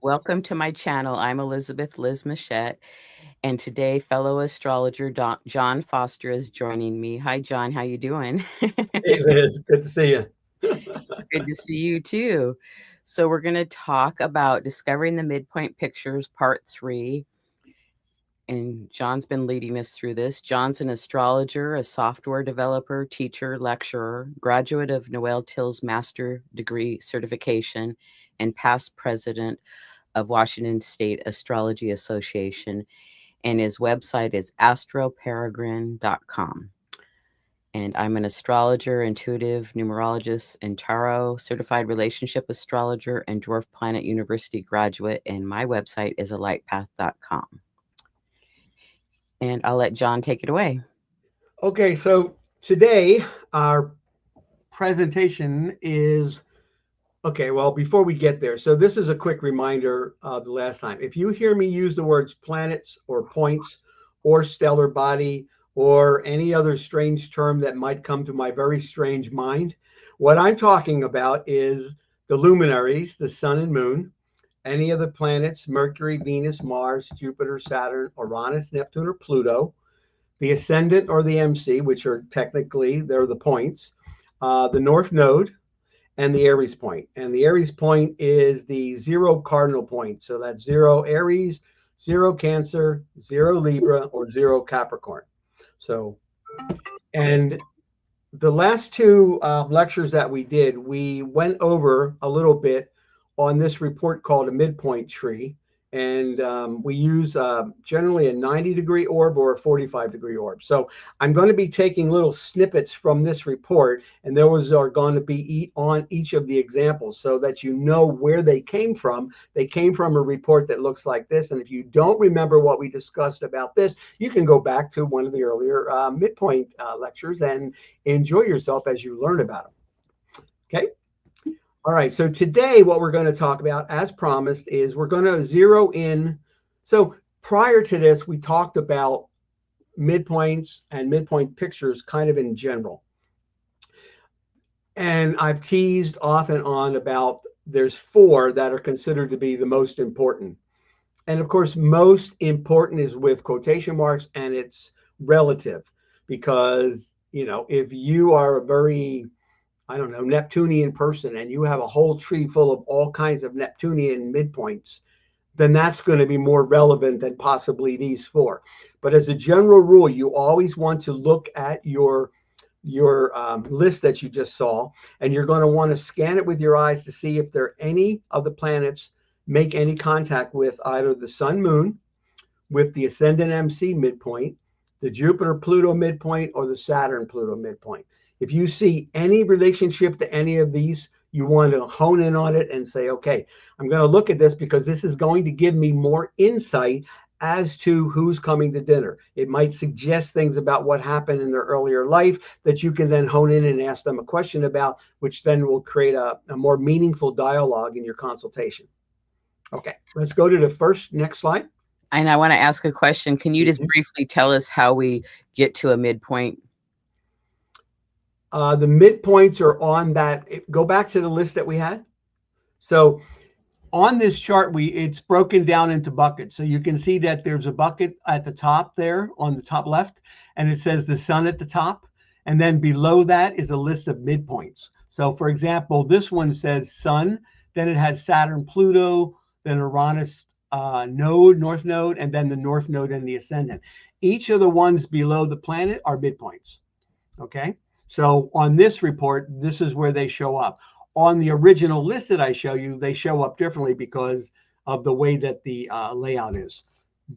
Welcome to my channel. I'm Elizabeth Liz Muschett, and today fellow astrologer John Foster is joining me. Hi, John. How you doing? Hey Liz, good to see you. It's good to see you too. So we're going to talk about Discovering the Midpoint Pictures, Part 3. And John's been leading us through this. John's an astrologer, a software developer, teacher, lecturer, graduate of Noel Till's master degree certification, and past president of Washington State Astrology Association, and his website is astroperegrine.com. And I'm an astrologer, intuitive numerologist, and tarot certified relationship astrologer and Dwarf Planet University graduate, and my website is alightpath.com. And I'll let John take it away. Okay, so today our presentation is okay. Well, before we get there, so this is a quick reminder of the last time. If you hear me use the words planets or points or stellar body or any other strange term that might come to my very strange mind, what I'm talking about is the luminaries, the sun and moon, any of the planets, Mercury, Venus, Mars, Jupiter, Saturn, Uranus, Neptune, or Pluto, the Ascendant or the MC, which are technically, they're the points, the North Node, and the Aries point. And the Aries point is the zero cardinal point. So that's zero Aries, zero Cancer, zero Libra, or zero Capricorn. So, and the last two lectures that we did, we went over a little bit on this report called a midpoint tree. And we use generally a 90-degree orb or a 45-degree orb. So I'm going to be taking little snippets from this report, and those are going to be on each of the examples so that you know where they came from. They came from a report that looks like this. And if you don't remember what we discussed about this, you can go back to one of the earlier midpoint lectures and enjoy yourself as you learn about them. Okay. All right, so today what we're going to talk about, as promised, is we're going to zero in. So prior to this, we talked about midpoints and midpoint pictures kind of in general. And I've teased off and on about there's four that are considered to be the most important. And of course, most important is with quotation marks, and it's relative because, you know, if you are a very I don't know, Neptunian person, and you have a whole tree full of all kinds of Neptunian midpoints, then that's going to be more relevant than possibly these four. But as a general rule, you always want to look at your list that you just saw, and you're going to want to scan it with your eyes to see if there any of the planets make any contact with either the sun, moon, with the Ascendant MC midpoint, the Jupiter Pluto midpoint, or the Saturn Pluto midpoint. If you see any relationship to any of these, you want to hone in on it and say, okay, I'm going to look at this because this is going to give me more insight as to who's coming to dinner. It might suggest things about what happened in their earlier life that you can then hone in and ask them a question about, which then will create a more meaningful dialogue in your consultation. Okay, let's go to the next slide. And I want to ask a question. Can you just briefly tell us how we get to a midpoint? The midpoints are on that. Go back to the list that we had. So on this chart, it's broken down into buckets. So you can see that there's a bucket at the top there on the top left, and it says the sun at the top. And then below that is a list of midpoints. So for example, this one says sun, then it has Saturn, Pluto, then Uranus node, North Node, and then the North Node and the Ascendant. Each of the ones below the planet are midpoints. Okay. So on this report, this is where they show up. On the original list that I show you, they show up differently because of the way that the layout is.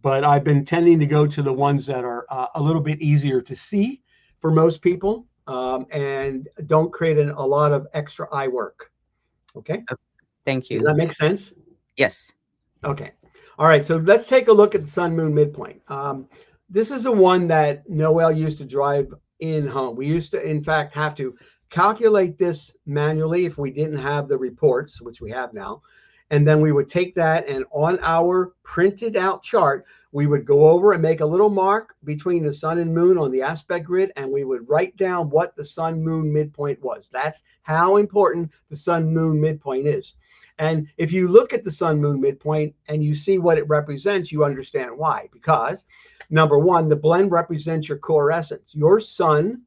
But I've been tending to go to the ones that are a little bit easier to see for most people and don't create a lot of extra eye work. Okay. Thank you. Does that make sense? Yes. Okay. All right. So let's take a look at the sun moon midpoint. This is the one that Noel used to drive in home. We used to, in fact, have to calculate this manually if we didn't have the reports, which we have now. And then we would take that, and on our printed out chart, we would go over and make a little mark between the sun and moon on the aspect grid, and we would write down what the sun moon midpoint was. That's how important the sun moon midpoint is. And if you look at the sun moon midpoint and you see what it represents, you understand why. Because number one, the blend represents your core essence. Your sun,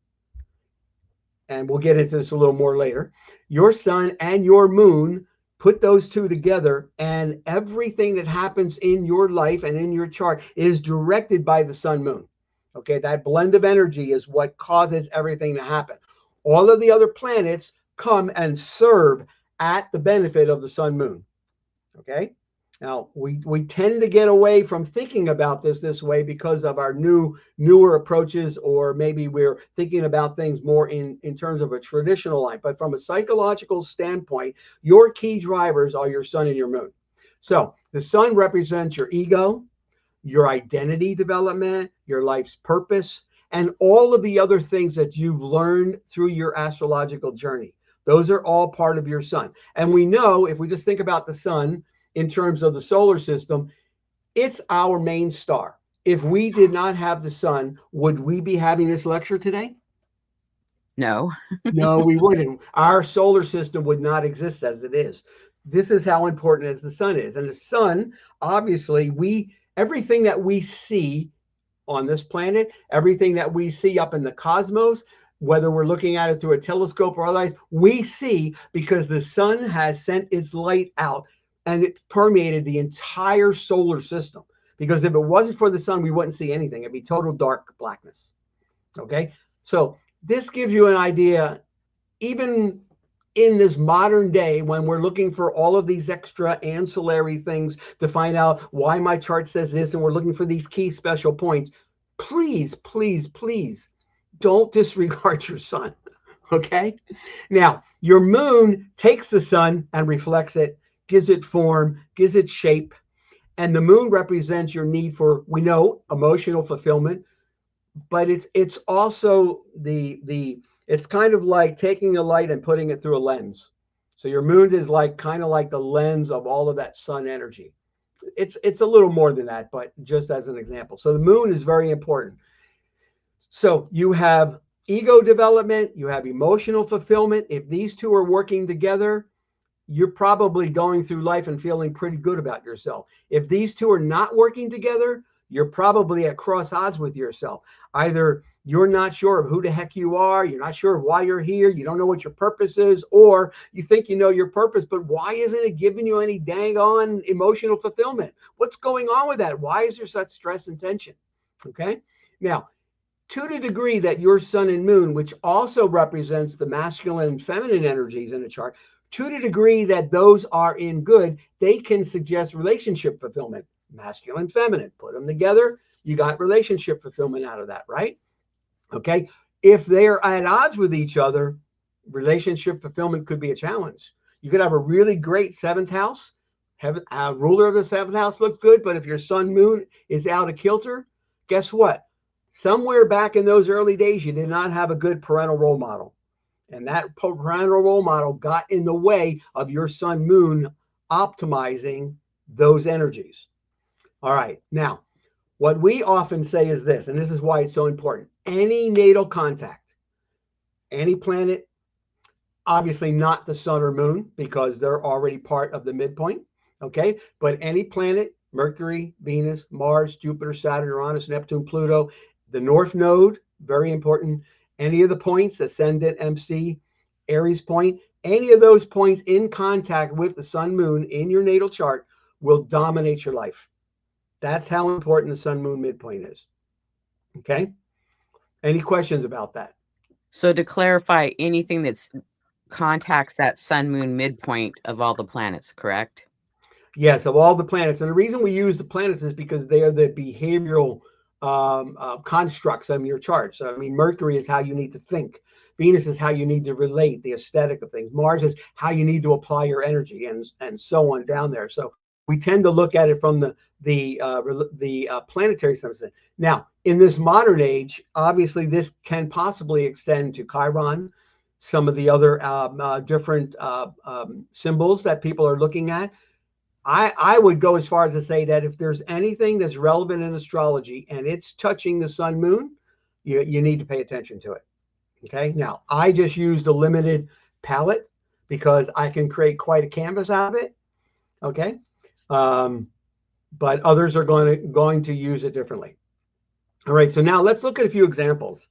and we'll get into this a little more later, your sun and your moon, put those two together, and everything that happens in your life and in your chart is directed by the sun moon. Okay, that blend of energy is what causes everything to happen. All of the other planets come and serve at the benefit of the sun moon. Okay, now we tend to get away from thinking about this way because of our newer approaches, or maybe we're thinking about things more in terms of a traditional line. But from a psychological standpoint, your key drivers are your sun and your moon. So the sun represents your ego, your identity development, your life's purpose, and all of the other things that you've learned through your astrological journey. Those are all part of your sun. And we know, if we just think about the sun in terms of the solar system, it's our main star. If we did not have the sun, would we be having this lecture today? No. No, we wouldn't. Our solar system would not exist as it is. This is how important as the sun is. And the sun, obviously, everything that we see on this planet, everything that we see up in the cosmos, whether we're looking at it through a telescope or otherwise, we see because the sun has sent its light out and it permeated the entire solar system. Because if it wasn't for the sun, we wouldn't see anything. It'd be total dark blackness. Okay, so this gives you an idea, even in this modern day, when we're looking for all of these extra ancillary things to find out why my chart says this, and we're looking for these key special points, please, please, please don't disregard your sun. Okay, now your moon takes the sun and reflects it, gives it form, gives it shape. And the moon represents your need for, we know, emotional fulfillment, but it's also it's kind of like taking a light and putting it through a lens. So your moon is like kind of like the lens of all of that sun energy. It's a little more than that, but just as an example. So the moon is very important. So you have ego development, you have emotional fulfillment. If these two are working together, you're probably going through life and feeling pretty good about yourself. If these two are not working together, you're probably at cross odds with yourself. Either you're not sure of who the heck you are, you're not sure of why you're here, you don't know what your purpose is, or you think you know your purpose, but why isn't it giving you any dang on emotional fulfillment? What's going on with that? Why is there such stress and tension? Okay, now, to the degree that your sun and moon, which also represents the masculine and feminine energies in the chart, to the degree that those are in good, they can suggest relationship fulfillment. Masculine, feminine, put them together, you got relationship fulfillment out of that, right? Okay, if they're at odds with each other, relationship fulfillment could be a challenge. You could have a really great seventh house, have a ruler of the seventh house looks good, but if your sun moon is out of kilter, guess what? Somewhere back in those early days, you did not have a good parental role model. And that parental role model got in the way of your sun moon optimizing those energies. All right. Now, what we often say is this, and this is why it's so important. Any natal contact, any planet, obviously not the sun or moon because they're already part of the midpoint. Okay. But any planet, Mercury, Venus, Mars, Jupiter, Saturn, Uranus, Neptune, Pluto, the North Node, very important. Any of the points, Ascendant, MC, Aries point, any of those points in contact with the sun moon in your natal chart will dominate your life. That's how important the sun moon midpoint is. Okay. Any questions about that? So to clarify, anything that's contacts that sun moon midpoint of all the planets, correct? Yes, of all the planets. And the reason we use the planets is because they are the behavioral constructs of your chart. So, I mean, Mercury is how you need to think. Venus is how you need to relate, the aesthetic of things. Mars is how you need to apply your energy, and so on down there. So we tend to look at it from the planetary sense. Now, in this modern age, obviously, this can possibly extend to Chiron, some of the other different symbols that people are looking at. I would go as far as to say that if there's anything that's relevant in astrology and it's touching the sun moon, you need to pay attention to it. Okay. Now, I just used a limited palette because I can create quite a canvas out of it. Okay. But others are going to use it differently. All right. So now let's look at a few examples.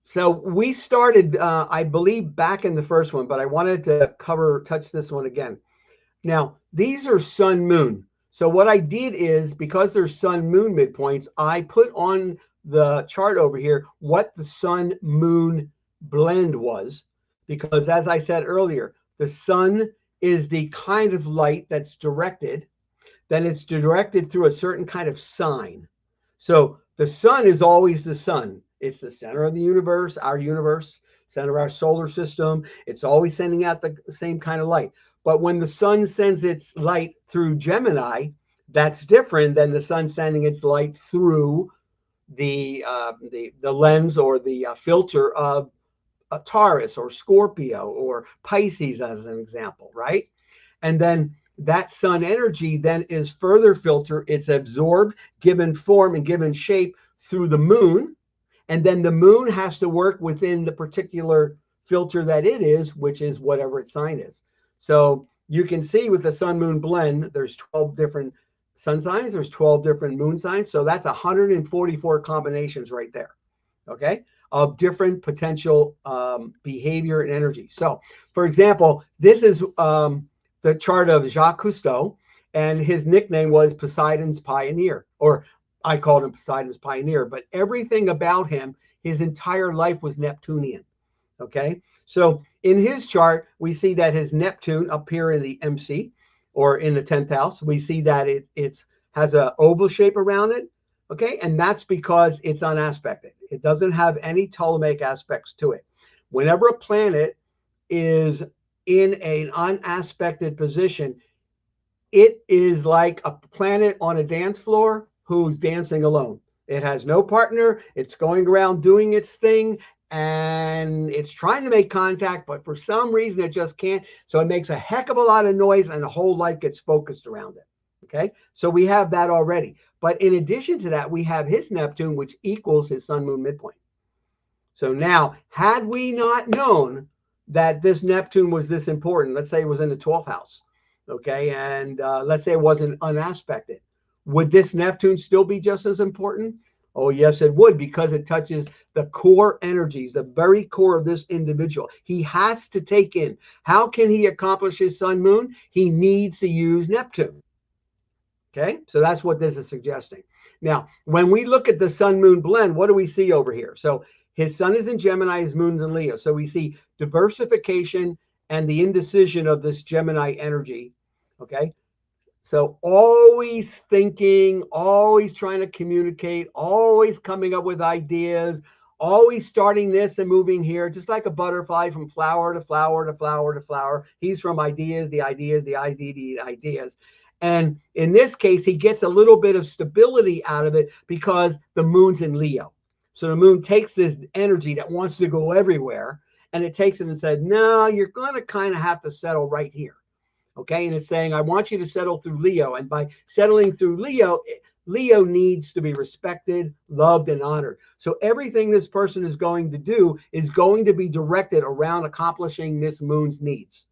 So we started, I believe, back in the first one, but I wanted to touch this one again. Now, these are sun moon. So what I did is, because there's sun moon midpoints, I put on the chart over here what the sun moon blend was. Because as I said earlier, the sun is the kind of light that's directed, then it's directed through a certain kind of sign. So the sun is always the sun. It's the center of the universe, center of our solar system. It's always sending out the same kind of light. But when the sun sends its light through Gemini, that's different than the sun sending its light through the lens or the filter of a Taurus or Scorpio or Pisces, as an example, right? And then that sun energy then is further filtered. It's absorbed, given form and given shape through the moon. And then the moon has to work within the particular filter that it is, which is whatever its sign is. So you can see with the sun moon blend, there's 12 different sun signs, there's 12 different moon signs. So that's 144 combinations right there. Okay, of different potential behavior and energy. So, for example, this is the chart of Jacques Cousteau, and his nickname was Poseidon's Pioneer, or I called him Poseidon's Pioneer, but everything about him, his entire life was Neptunian. Okay, so in his chart, we see that his Neptune up here in the MC, or in the 10th house, we see that it has an oval shape around it. Okay, and that's because it's unaspected. It doesn't have any Ptolemaic aspects to it. Whenever a planet is in an unaspected position, it is like a planet on a dance floor who's dancing alone. It has no partner. It's going around doing its thing, and it's trying to make contact, but for some reason it just can't. So it makes a heck of a lot of noise, and the whole life gets focused around it. Okay, so we have that already. But in addition to that, we have his Neptune, which equals his sun moon midpoint. So now, had we not known that this Neptune was this important, let's say it was in the 12th house, okay, and let's say it wasn't unaspected, would this Neptune still be just as important? Oh, yes, it would, because it touches the core energies, the very core of this individual. He has to take in, how can he accomplish his sun moon? He needs to use Neptune. Okay, so that's what this is suggesting. Now, when we look at the sun moon blend, what do we see over here? So his sun is in Gemini, his moon's in Leo. So we see diversification and the indecision of this Gemini energy. Okay, so always thinking, always trying to communicate, always coming up with ideas, always starting this and moving here, just like a butterfly from flower to flower to flower to flower. He's from ideas, the ideas, the idea, the ideas. And in this case, he gets a little bit of stability out of it because the moon's in Leo. So the moon takes this energy that wants to go everywhere, and it takes it and said, no, you're going to kind of have to settle right here. Okay, and it's saying, I want you to settle through Leo. And by settling through Leo, Leo needs to be respected, loved, and honored. So everything this person is going to do is going to be directed around accomplishing this moon's needs.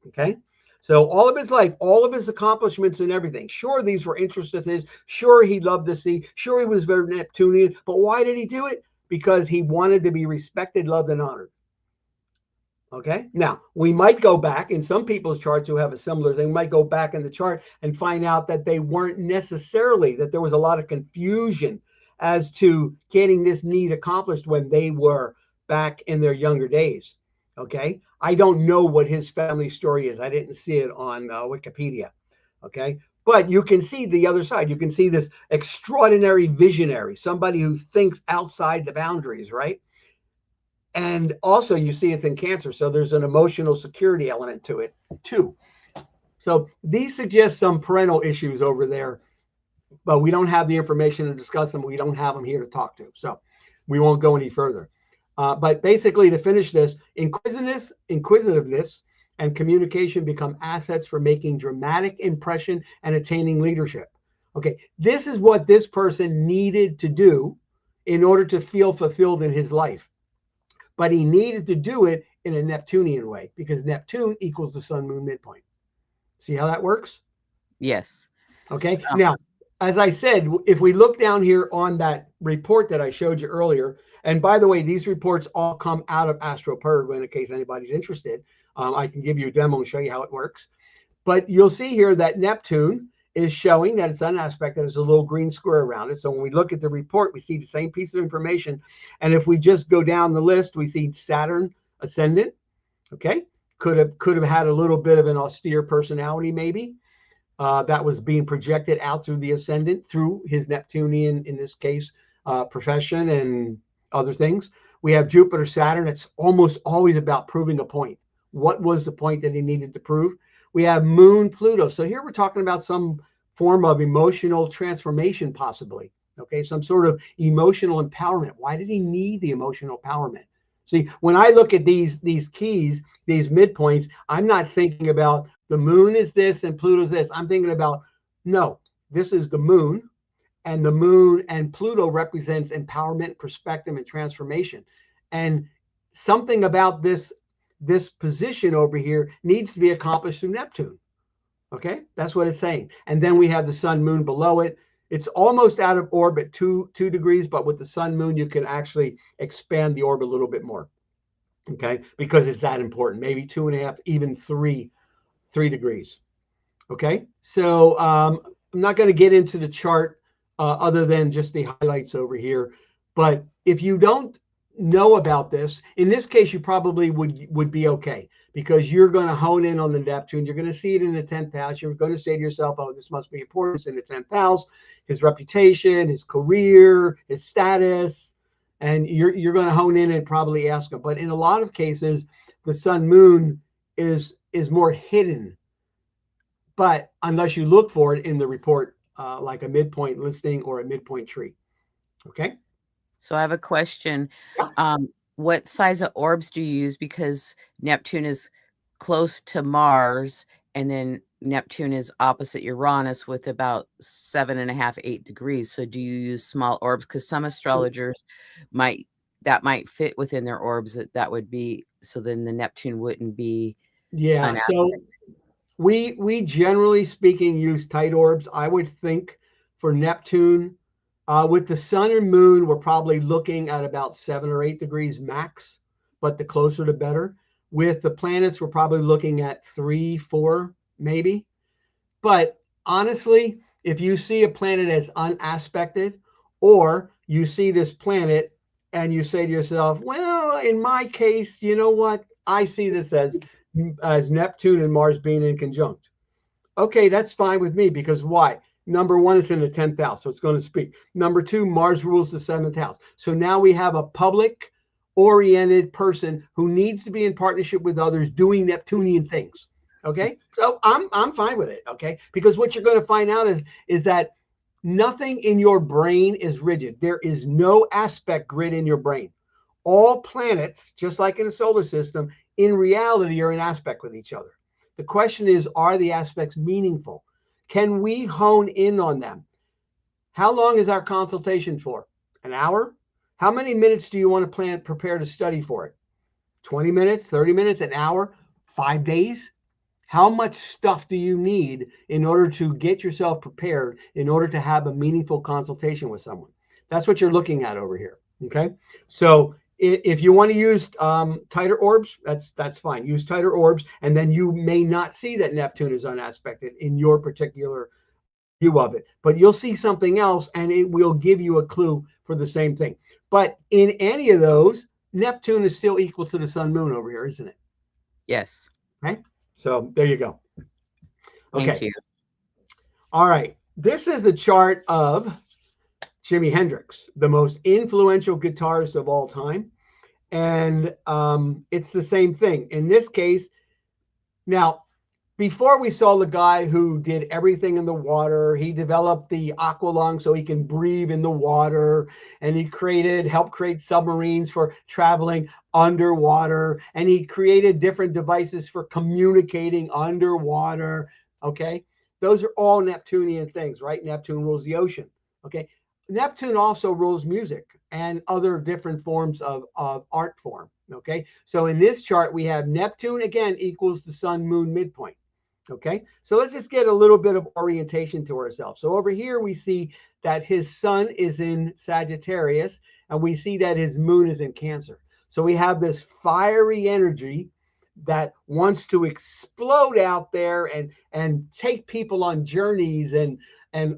Okay, so all of his life, all of his accomplishments and everything, sure, these were interests of his, sure, he loved the sea, sure, he was very Neptunian, but why did he do it? Because he wanted to be respected, loved, and honored. Okay, now we might go back in some people's charts who have a similar thing, might go back in the chart and find out that they weren't necessarily, that there was a lot of confusion as to getting this need accomplished when they were back in their younger days. Okay, I don't know what his family story is. I didn't see it on Wikipedia. Okay, but you can see the other side. You can see this extraordinary visionary, somebody who thinks outside the boundaries, right? And also you see it's in Cancer, so there's an emotional security element to it too. So these suggest some parental issues over there, but we don't have the information to discuss them. We don't have them here to talk to, so we won't go any further. But basically, to finish this, inquisitiveness and communication become assets for making dramatic impression and attaining leadership. Okay, this is what this person needed to do in order to feel fulfilled in his life. But he needed to do it in a Neptunian way, because Neptune equals the sun moon midpoint. See how that works? Yes. Okay. Um, Now, as I said, if we look down here on that report that I showed you earlier, and by the way, these reports all come out of AstroPerg, in case anybody's interested. I can give you a demo and show you how it works. But you'll see here that Neptune is showing that it's unaspected. There's a little green square around it. So when we look at the report, we see the same piece of information. And if we just go down the list, we see Saturn ascendant. Okay. Could have had a little bit of an austere personality, maybe. That was being projected out through the ascendant, through his Neptunian, in this case, profession and other things. We have Jupiter, Saturn. It's almost always about proving a point. What was the point that he needed to prove? We have Moon, Pluto. So here we're talking about some form of emotional transformation, possibly. Okay, some sort of emotional empowerment. Why did he need the emotional empowerment? See, when I look at these keys, these midpoints, I'm not thinking about the moon is this and Pluto's this. I'm thinking about, no, this is the moon and Pluto represents empowerment, perspective, and transformation. And something about this position over here needs to be accomplished through Neptune. Okay, that's what it's saying. And then we have the sun moon below it. It's almost out of orbit, two degrees, but with the sun moon, you can actually expand the orbit a little bit more. Okay, because it's that important. Maybe 2.5, even 3 degrees. Okay, so I'm not going to get into the chart other than just the highlights over here. But if you don't know about this, in this case, you probably would be okay, because you're going to hone in on the Neptune. You're going to see it in the 10th house. You're going to say to yourself, oh, this must be important. It's in the 10th house, his reputation, his career, his status. And you're going to hone in and probably ask him. But in a lot of cases, the sun moon is more hidden. But unless you look for it in the report, like a midpoint listing or a midpoint tree. Okay. so I have a question. Yeah. What size of orbs do you use? Because Neptune is close to Mars, and then Neptune is opposite Uranus with about 7.5, 8 degrees. So do you use small orbs? Because some astrologers might fit within their orbs. That would be, so then the Neptune wouldn't be Yeah. an aspect. So we generally speaking use tight orbs. I would think for Neptune, with the sun and moon, we're probably looking at about 7 or 8 degrees max, but the closer the better. With the planets, we're probably looking at 3, 4, maybe. But honestly, if you see a planet as unaspected, or you see this planet and you say to yourself, well, in my case, you know what? I see this as Neptune and Mars being in conjunct. Okay, that's fine with me, because why? Number one, it's in the 10th house, so it's going to speak. Number two, Mars rules the 7th house. So now we have a public oriented person who needs to be in partnership with others doing Neptunian things. Okay, so I'm fine with it. Okay, because what you're going to find out is that nothing in your brain is rigid. There is no aspect grid in your brain. All planets, just like in a solar system, in reality are in aspect with each other. The question is, are the aspects meaningful? Can we hone in on them? How long is our consultation for? An hour? How many minutes do you want to prepare to study for it? 20 minutes, 30 minutes, an hour, 5 days? How much stuff do you need in order to get yourself prepared, in order to have a meaningful consultation with someone? That's what you're looking at over here. Okay. So if you want to use tighter orbs, that's fine. Use tighter orbs, and then you may not see that Neptune is unaspected in your particular view of it, but you'll see something else, and it will give you a clue for the same thing. But in any of those, Neptune is still equal to the sun moon over here, isn't it? Yes. Okay. So there you go. Thank Okay. you. All right. This is a chart of Jimi Hendrix, the most influential guitarist of all time. And it's the same thing. In this case, now, before we saw the guy who did everything in the water, he developed the aqua lung so he can breathe in the water, and he helped create submarines for traveling underwater, and he created different devices for communicating underwater. Okay, those are all Neptunian things, right? Neptune rules the ocean. Okay, Neptune also rules music and other different forms of art form. Okay, so in this chart we have Neptune again equals the sun moon midpoint. Okay, so let's just get a little bit of orientation to ourselves. So over here we see that his sun is in Sagittarius, and we see that his moon is in Cancer. So we have this fiery energy that wants to explode out there and take people on journeys and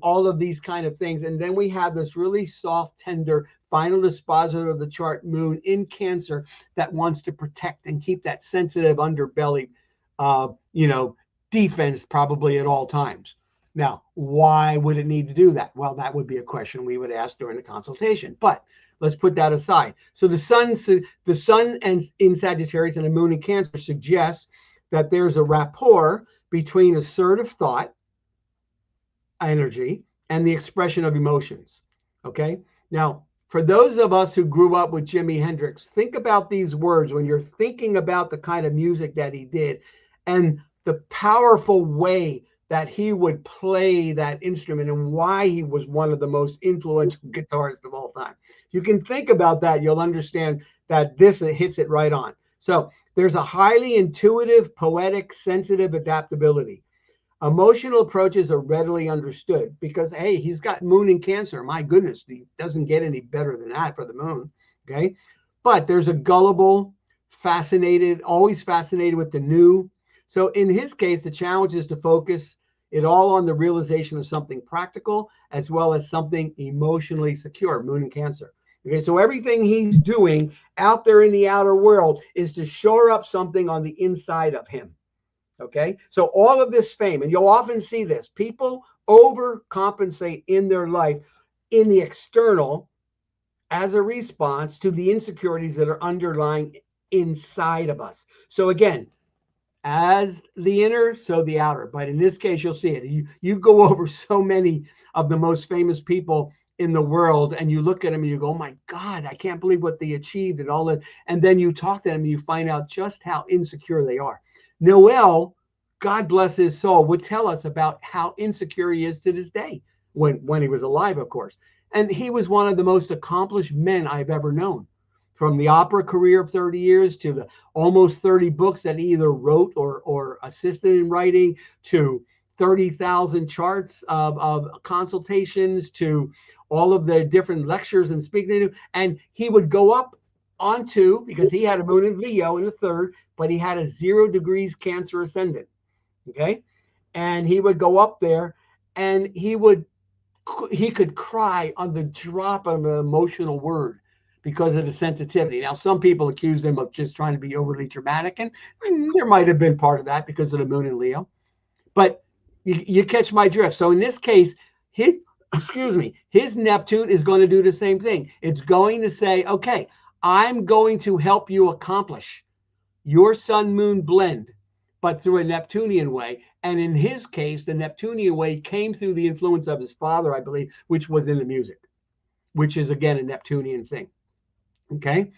all of these kind of things. And then we have this really soft, tender final dispositor of the chart moon in Cancer that wants to protect and keep that sensitive underbelly, you know, defense probably at all times. Now, why would it need to do that? Well, that would be a question we would ask during the consultation, but let's put that aside. So the sun and in Sagittarius and the moon in Cancer suggests that there's a rapport between assertive thought energy and the expression of emotions. Okay. Now, for those of us who grew up with Jimi Hendrix, think about these words when you're thinking about the kind of music that he did and the powerful way that he would play that instrument and why he was one of the most influential guitarists of all time. If you can think about that, you'll understand that this hits it right on. So there's a highly intuitive, poetic, sensitive adaptability. Emotional approaches are readily understood because, hey, he's got moon in Cancer. My goodness, he doesn't get any better than that for the moon. Okay. But there's a gullible, fascinated, always fascinated with the new. So in his case, the challenge is to focus it all on the realization of something practical as well as something emotionally secure, moon and Cancer. Okay, so everything he's doing out there in the outer world is to shore up something on the inside of him. Okay, so all of this fame, and you'll often see this, people overcompensate in their life in the external as a response to the insecurities that are underlying inside of us. So again, as the inner, so the outer. But in this case, you'll see it. You go over so many of the most famous people in the world, and you look at them and you go, oh my God, I can't believe what they achieved and all that. And then you talk to them and you find out just how insecure they are. Noel, God bless his soul, would tell us about how insecure he is to this day, when he was alive, of course. And he was one of the most accomplished men I've ever known. From the opera career of 30 years to the almost 30 books that he either wrote or assisted in writing, to 30,000 charts of consultations, to all of the different lectures and speaking. And he would go up onto, because he had a moon in Leo in the third, but he had a 0 degrees Cancer ascendant. Okay. And he would go up there and he could cry on the drop of an emotional word because of the sensitivity. Now, some people accused him of just trying to be overly dramatic, and there might have been part of that because of the moon in Leo. But you catch my drift. So in this case, his Neptune is going to do the same thing. It's going to say, okay, I'm going to help you accomplish your sun-moon blend, but through a Neptunian way. And in his case, the Neptunian way came through the influence of his father, I believe, which was in the music, which is, again, a Neptunian thing. Okay.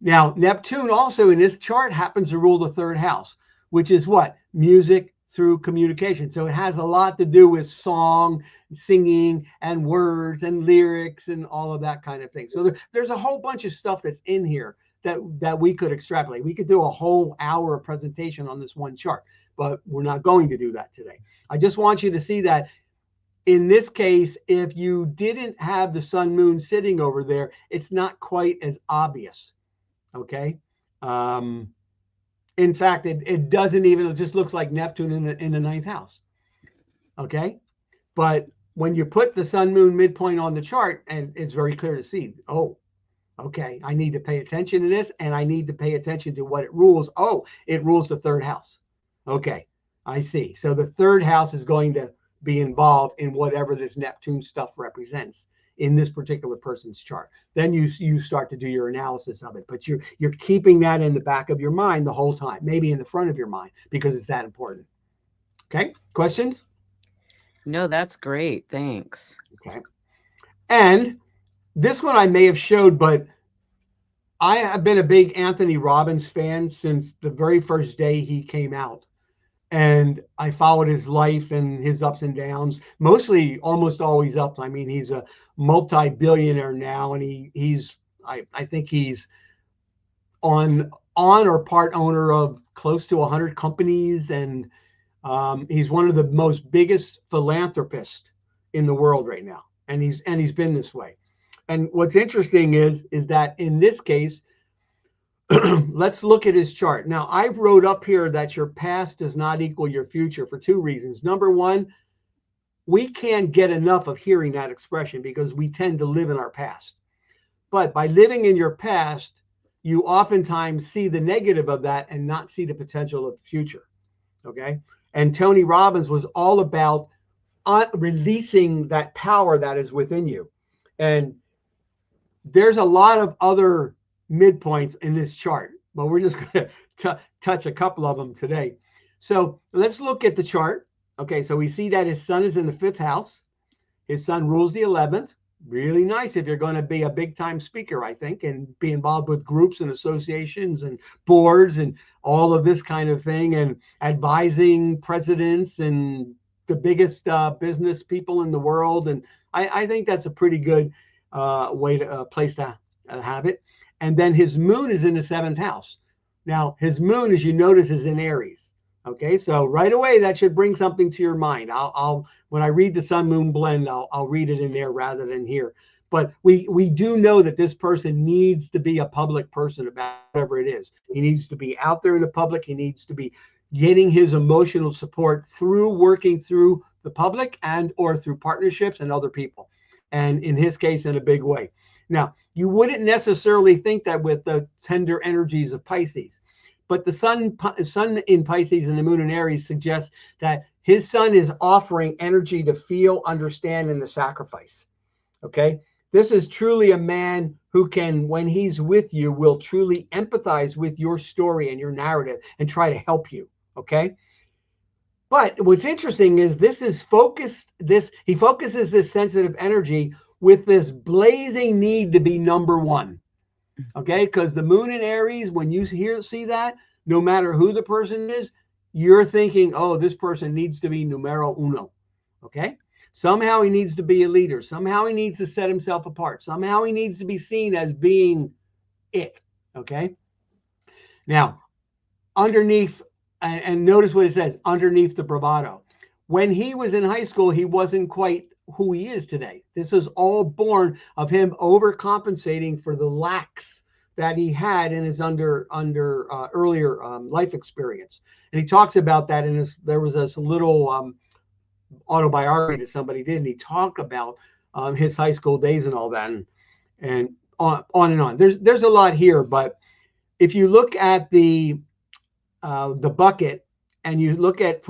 Now, Neptune also in this chart happens to rule the third house, which is what? Music through communication. So it has a lot to do with song, singing, and words and lyrics and all of that kind of thing. So there's a whole bunch of stuff that's in here that we could extrapolate. We could do a whole hour presentation on this one chart, but we're not going to do that today. I just want you to see that in this case, if you didn't have the sun moon sitting over there, it's not quite as obvious. Okay. In fact, it doesn't even, it just looks like Neptune in the ninth house. Okay. But when you put the sun moon midpoint on the chart, and it's very clear to see, oh, okay, I need to pay attention to this, and I need to pay attention to what it rules. Oh, it rules the third house. Okay, I see. So the third house is going to be involved in whatever this Neptune stuff represents in this particular person's chart. Then you start to do your analysis of it, but you're keeping that in the back of your mind the whole time, maybe in the front of your mind, because it's that important. Okay, questions? No, that's great. Thanks. Okay. And this one I may have showed, but I have been a big Anthony Robbins fan since the very first day he came out. And I followed his life and his ups and downs, mostly almost always up. I mean, he's a multi-billionaire now, and I think he's on or part owner of close to 100 companies, and He's one of the most biggest philanthropists in the world right now, and he's been this way. And what's interesting is that in this case, let's look at his chart. Now, I've wrote up here that your past does not equal your future for two reasons. Number one, we can't get enough of hearing that expression because we tend to live in our past. But by living in your past, you oftentimes see the negative of that and not see the potential of the future. Okay. And Tony Robbins was all about releasing that power that is within you. And there's a lot of other midpoints in this chart, but we're just going to touch a couple of them today. So let's look at the chart. Okay, so we see that his sun is in the 5th house. His sun rules the 11th. Really nice if you're going to be a big time speaker, I think, and be involved with groups and associations and boards and all of this kind of thing, and advising presidents and the biggest business people in the world. And I think that's a pretty good place to have it. And then his moon is in the 7th house. Now, his moon, as you notice, is in Aries. Okay, so right away that should bring something to your mind. I'll when I read the sun moon blend, I'll read it in there rather than here. But we do know that this person needs to be a public person about whatever it is. He needs to be out there in the public. He needs to be getting his emotional support through working through the public and or through partnerships and other people. And in his case, in a big way. Now, you wouldn't necessarily think that with the tender energies of Pisces. But the sun in Pisces and the moon in Aries suggests that his sun is offering energy to feel, understand, and to sacrifice. Okay. This is truly a man who can, when he's with you, will truly empathize with your story and your narrative and try to help you. Okay. But what's interesting is he focuses this sensitive energy with this blazing need to be number one. Okay, because the moon in Aries, when you see that, no matter who the person is, you're thinking, oh, this person needs to be numero uno. Okay, somehow he needs to be a leader. Somehow he needs to set himself apart. Somehow he needs to be seen as being it. Okay, now underneath, and notice what it says underneath the bravado. When he was in high school, he wasn't quite who he is today. This is all born of him overcompensating for the lacks that he had in his earlier life experience. And he talks about that in there was this little autobiography that somebody did, and he talked about his high school days and all that, and on and on. There's a lot here, but if you look at the bucket, and you look at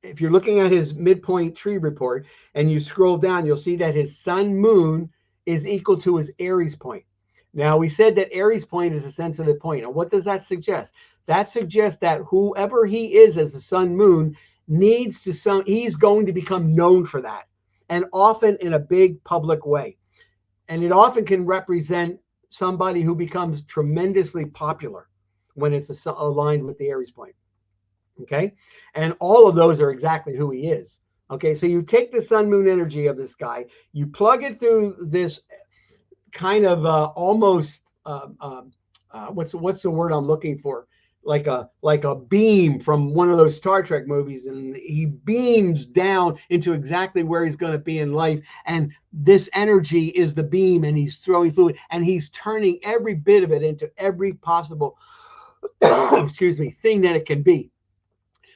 if you're looking at his midpoint tree report and you scroll down, you'll see that his sun moon is equal to his Aries point. Now, we said that Aries point is a sensitive point. And what does that suggest? That suggests that whoever he is as a sun moon he's going to become known for that, and often in a big public way. And it often can represent somebody who becomes tremendously popular when it's aligned with the Aries point. Okay. And all of those are exactly who he is. Okay. So you take the sun moon energy of this guy, you plug it through this kind of almost what's the word I'm looking for? Like a beam from one of those Star Trek movies, and he beams down into exactly where he's going to be in life. And this energy is the beam, and he's throwing fluid, and he's turning every bit of it into every possible thing that it can be.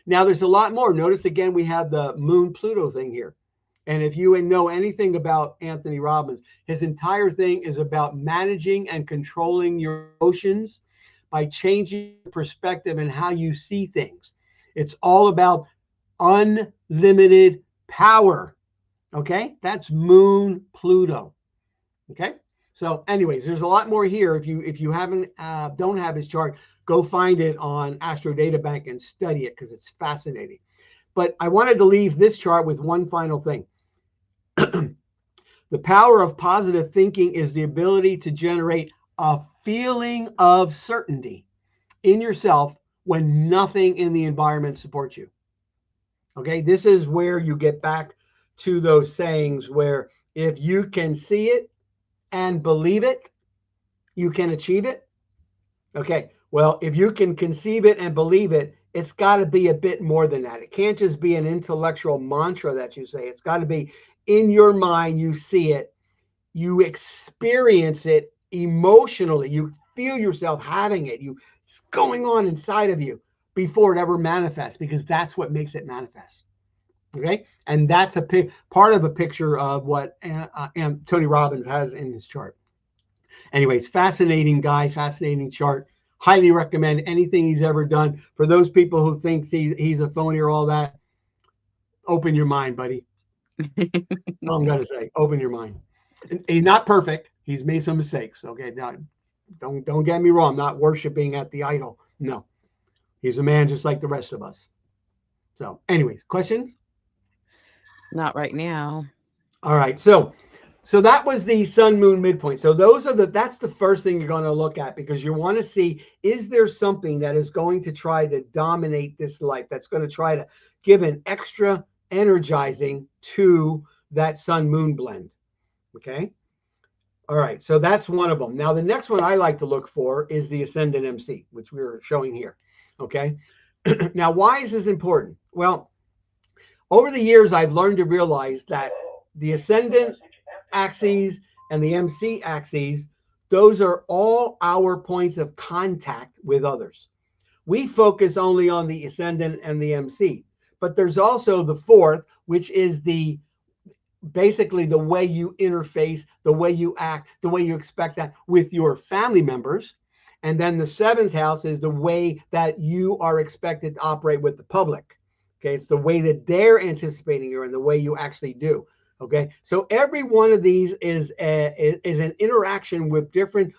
Now, there's a lot more. Notice again, we have the moon Pluto thing here. And if you know anything about Anthony Robbins, his entire thing is about managing and controlling your emotions by changing perspective and how you see things. It's all about unlimited power. Okay, that's moon Pluto. Okay, so anyways, there's a lot more here. If you don't have his chart, go find it on Astro Data Bank and study it, because it's fascinating. But I wanted to leave this chart with one final thing. The power of positive thinking is the ability to generate a feeling of certainty in yourself when nothing in the environment supports you. Okay, this is where you get back to those sayings where if you can see it and believe it, you can achieve it. Okay, well, if you can conceive it and believe it, it's got to be a bit more than that. It can't just be an intellectual mantra that you say. It's got to be in your mind. You see it, you experience it emotionally, you feel yourself having it, it's going on inside of you before it ever manifests, because that's what makes it manifest. Okay, and that's part of a picture of what Tony Robbins has in his chart. Anyways, fascinating guy, fascinating chart. Highly recommend anything he's ever done. For those people who think he's a phony or all that, open your mind, buddy. All I'm going to say, open your mind. He's not perfect. He's made some mistakes. Okay, now, don't get me wrong. I'm not worshiping at the idol. No, he's a man just like the rest of us. So, anyways, questions? Not right now. All right. So that was the sun moon midpoint. So that's the first thing you're going to look at, because you want to see, is there something that is going to try to dominate this life, that's going to try to give an extra energizing to that sun moon blend. Okay. All right. So that's one of them. Now, the next one I like to look for is the Ascendant MC, which we're showing here. Okay. Now, why is this important? Well, over the years, I've learned to realize that the Ascendant axes and the MC axes, those are all our points of contact with others. We focus only on the Ascendant and the MC, but there's also the fourth, which is basically the way you interface, the way you act, the way you expect that with your family members. And then the seventh house is the way that you are expected to operate with the public. Okay, it's the way that they're anticipating you and the way you actually do. Okay, so every one of these is an interaction with different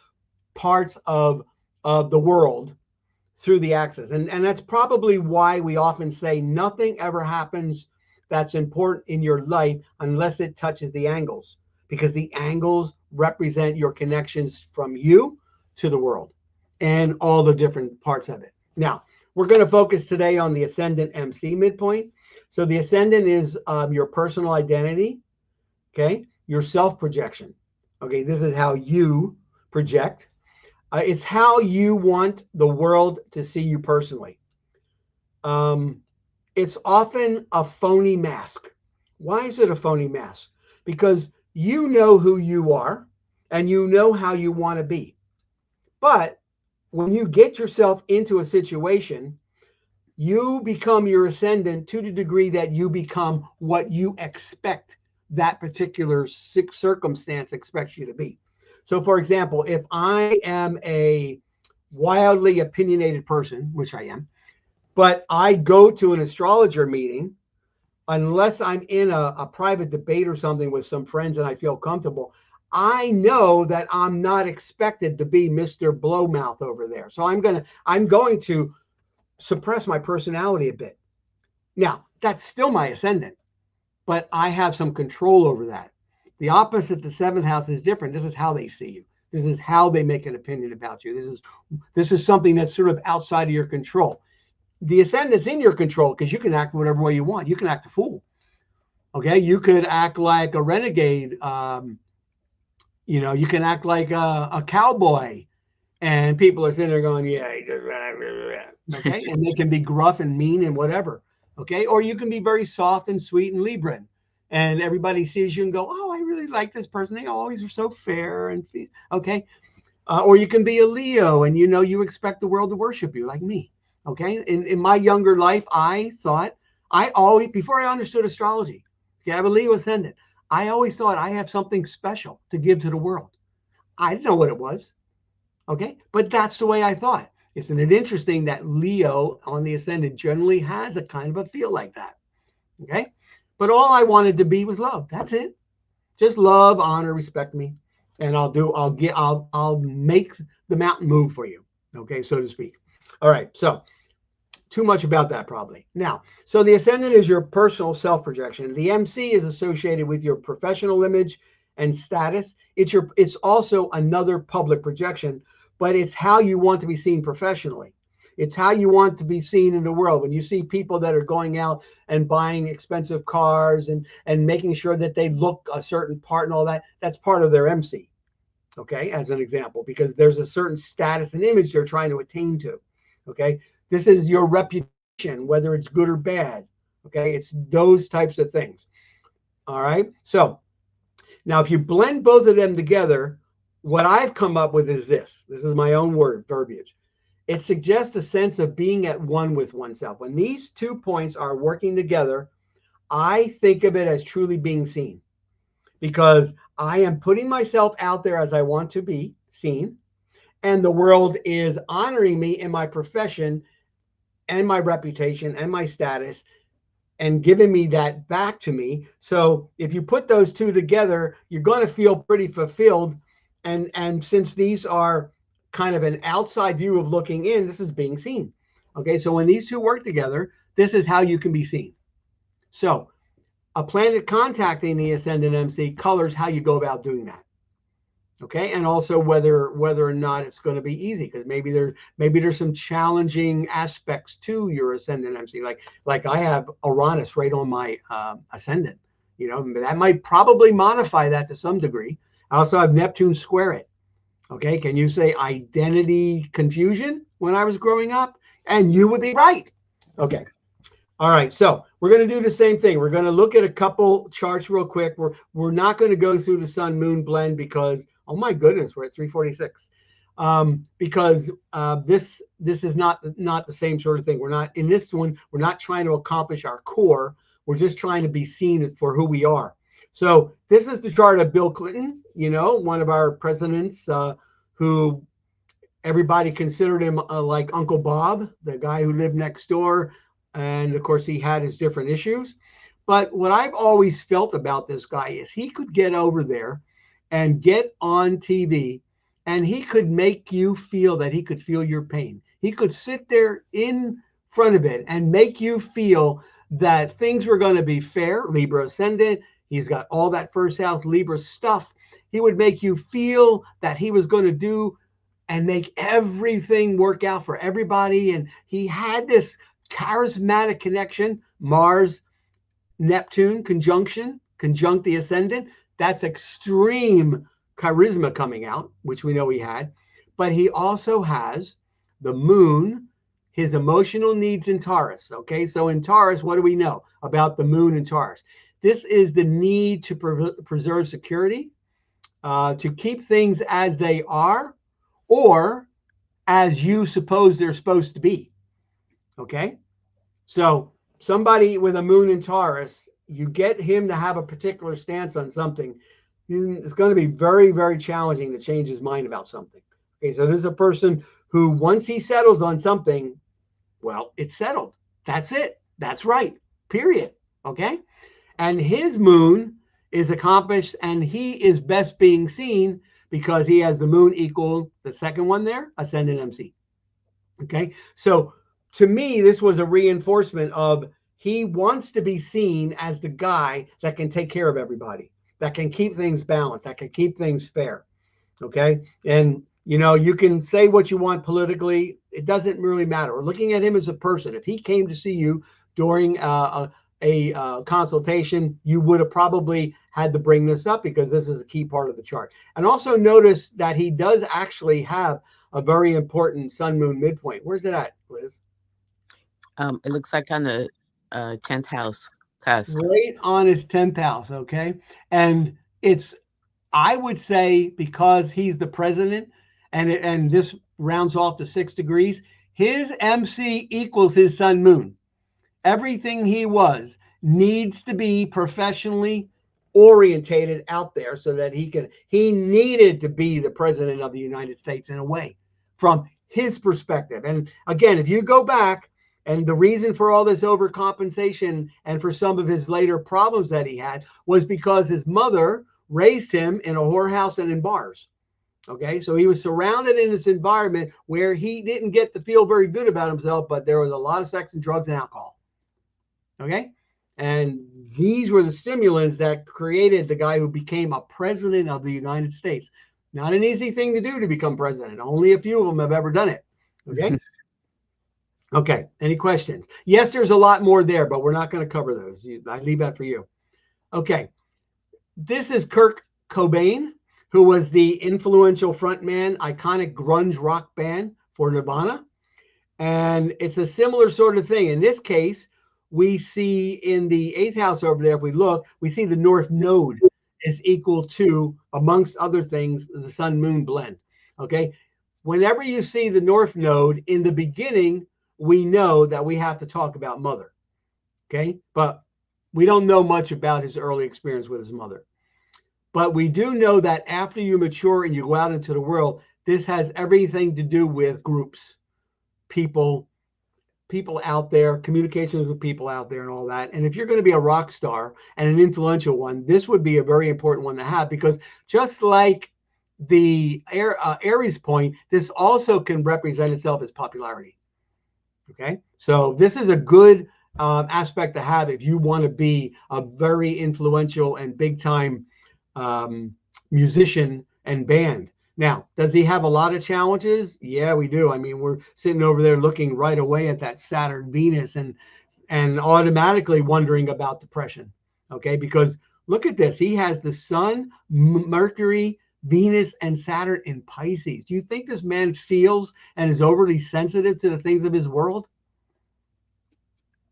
parts of the world through the axis. And that's probably why we often say nothing ever happens that's important in your life unless it touches the angles, because the angles represent your connections from you to the world and all the different parts of it. Now, we're going to focus today on the Ascendant MC midpoint. So the Ascendant is your personal identity, okay? Your self-projection. Okay, this is how you project. It's how you want the world to see you personally. It's often a phony mask. Why is it a phony mask? Because you know who you are and you know how you want to be. But when you get yourself into a situation, you become your Ascendant to the degree that you become what you expect that particular circumstance expects you to be. So, for example, if I am a wildly opinionated person, which I am, but I go to an astrologer meeting, unless I'm in a private debate or something with some friends and I feel comfortable, I know that I'm not expected to be Mr. Blowmouth over there. So I'm going to suppress my personality a bit. Now, that's still my Ascendant, but I have some control over that. The opposite, the seventh house, is different. This is how they see you. This is how they make an opinion about you. This is something that's sort of outside of your control. The Ascendant's in your control because you can act whatever way you want. You can act a fool. Okay, you could act like a renegade. You can act like a cowboy, and people are sitting there going, "Yeah." Okay, and they can be gruff and mean and whatever. Okay, or you can be very soft and sweet and Libran, and everybody sees you and go, "Oh, I really like this person. They always are so fair and okay." Or you can be a Leo, and you expect the world to worship you, like me. Okay, in my younger life, I thought before I understood astrology, okay, I have a Leo Ascendant. I always thought I have something special to give to the world. I didn't know what it was. Okay, but that's the way I thought. Isn't it interesting that Leo on the Ascendant generally has a kind of a feel like that? Okay, but all I wanted to be was love. That's it. Just love, honor, respect me, and I'll make the mountain move for you. Okay, so to speak. All right, so too much about that probably. Now, so the Ascendant is your personal self-projection. The MC is associated with your professional image and status. It's also another public projection, but it's how you want to be seen professionally. It's how you want to be seen in the world. When you see people that are going out and buying expensive cars and making sure that they look a certain part and all that, that's part of their MC. Okay, as an example, because there's a certain status and image they're trying to attain to. Okay, this is your reputation whether it's good or bad. Okay, it's those types of things. All right. So now, if you blend both of them together, what I've come up with is this. This is my own word, verbiage. It suggests a sense of being at one with oneself. When these 2 points are working together, I think of it as truly being seen, because I am putting myself out there as I want to be seen, and the world is honoring me in my profession and my reputation and my status and giving me that back to me. So if you put those two together, you're going to feel pretty fulfilled. And since these are kind of an outside view of looking in, this is being seen. Okay, so when these two work together, this is how you can be seen. So a planet contacting the Ascendant MC colors how you go about doing that. Okay, and also whether or not it's going to be easy, because maybe there's some challenging aspects to your Ascendant MC. Like I have Uranus right on my Ascendant. You know, that might probably modify that to some degree. I also have Neptune square it. Okay, can you say identity confusion when I was growing up? And you would be right. Okay. All right, so we're going to do the same thing. We're going to look at a couple charts real quick. We're not going to go through the Sun Moon blend because, oh my goodness, we're at 346. Because this is not the same sort of thing. We're not in this one. We're not trying to accomplish our core. We're just trying to be seen for who we are. So this is the chart of Bill Clinton. You know, one of our presidents who everybody considered him like Uncle Bob, the guy who lived next door. And of course, he had his different issues. But what I've always felt about this guy is he could get over there and get on TV and he could make you feel that he could feel your pain. He could sit there in front of it and make you feel that things were going to be fair. Libra Ascendant. He's got all that first house Libra stuff. He would make you feel that he was going to do and make everything work out for everybody. And he had this charismatic connection. Mars, Neptune conjunct the Ascendant. That's extreme charisma coming out, which we know he had. But he also has the moon, his emotional needs in Taurus. Okay, so in Taurus, what do we know about the moon in Taurus? This is the need to preserve security, to keep things as they are, or as you suppose they're supposed to be. Okay, so somebody with a moon in Taurus, you get him to have a particular stance on something, it's going to be very, very challenging to change his mind about something. Okay, so this is a person who, once he settles on something, well, it's settled. That's it. That's right. Period. Okay, and his moon is accomplished, and he is best being seen because he has the moon equal the second one there, Ascendant MC. Okay, so to me, this was a reinforcement of he wants to be seen as the guy that can take care of everybody, that can keep things balanced, that can keep things fair. Okay, and you know, you can say what you want politically, it doesn't really matter. We're looking at him as a person. If he came to see you during a consultation, you would have probably had to bring this up because this is a key part of the chart. And also notice that he does actually have a very important sun moon midpoint. Where's it at, Liz? It looks like on the 10th house cusp. Right on his 10th house. Okay, and it's, I would say, because he's the president, and this rounds off to 6 degrees, his MC equals his sun moon. Everything he was needs to be professionally orientated out there so that he needed to be the president of the United States in a way from his perspective. And again, if you go back, and the reason for all this overcompensation and for some of his later problems that he had was because his mother raised him in a whorehouse and in bars. Okay, so he was surrounded in this environment where he didn't get to feel very good about himself, but there was a lot of sex and drugs and alcohol. Okay, and these were the stimulants that created the guy who became a president of the United States. Not an easy thing to do to become president. Only a few of them have ever done it. Okay. Okay, any questions? Yes, there's a lot more there, but we're not going to cover those. I leave that for you. Okay, this is Kurt Cobain, who was the influential frontman, iconic grunge rock band for Nirvana. And it's a similar sort of thing. In this case, we see in the 8th house over there, if we look, we see the North Node is equal to, amongst other things, the Sun Moon blend. Okay. Whenever you see the North Node in the beginning, we know that we have to talk about mother. Okay. But we don't know much about his early experience with his mother. But we do know that after you mature and you go out into the world, this has everything to do with groups, people out there, communications with people out there and all that. And if you're going to be a rock star and an influential one, this would be a very important one to have, because just like the Aries point, this also can represent itself as popularity. Okay. So this is a good aspect to have if you want to be a very influential and big time musician and band. Now, does he have a lot of challenges? Yeah, we do. I mean, we're sitting over there looking right away at that Saturn, Venus, and automatically wondering about depression. Okay, because look at this. He has the Sun, Mercury, Venus, and Saturn in Pisces. Do you think this man feels and is overly sensitive to the things of his world?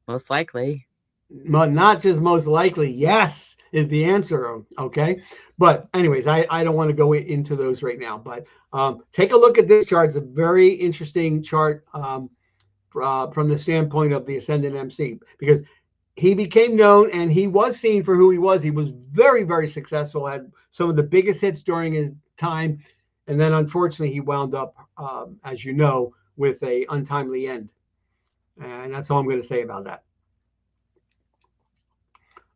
Most likely. Not just most likely, yes is the answer. Okay, but anyways, I don't want to go into those right now, but take a look at this chart. It's a very interesting chart from the standpoint of the Ascendant MC, because he became known and he was seen for who he was. He was very, very successful, had some of the biggest hits during his time, and then unfortunately he wound up, as you know, with a untimely end. And that's all I'm going to say about that.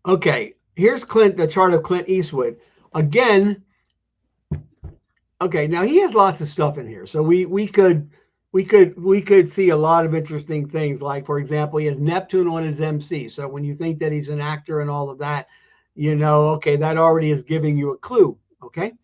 Okay, here's the chart of Clint Eastwood. Again, okay, now he has lots of stuff in here. So we could see a lot of interesting things. Like, for example, he has Neptune on his MC. So when you think that he's an actor and all of that, you know, okay, that already is giving you a clue. Okay.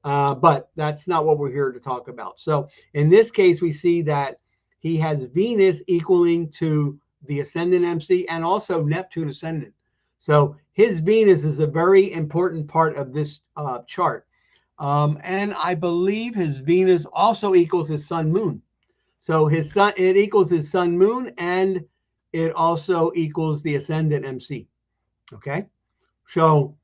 But that's not what we're here to talk about. So in this case, we see that he has Venus equaling to the Ascendant MC and also Neptune Ascendant. So his Venus is a very important part of this chart. And I believe his Venus also equals his Sun Moon. So his Sun, it equals his Sun Moon, and it also equals the Ascendant MC. Okay. So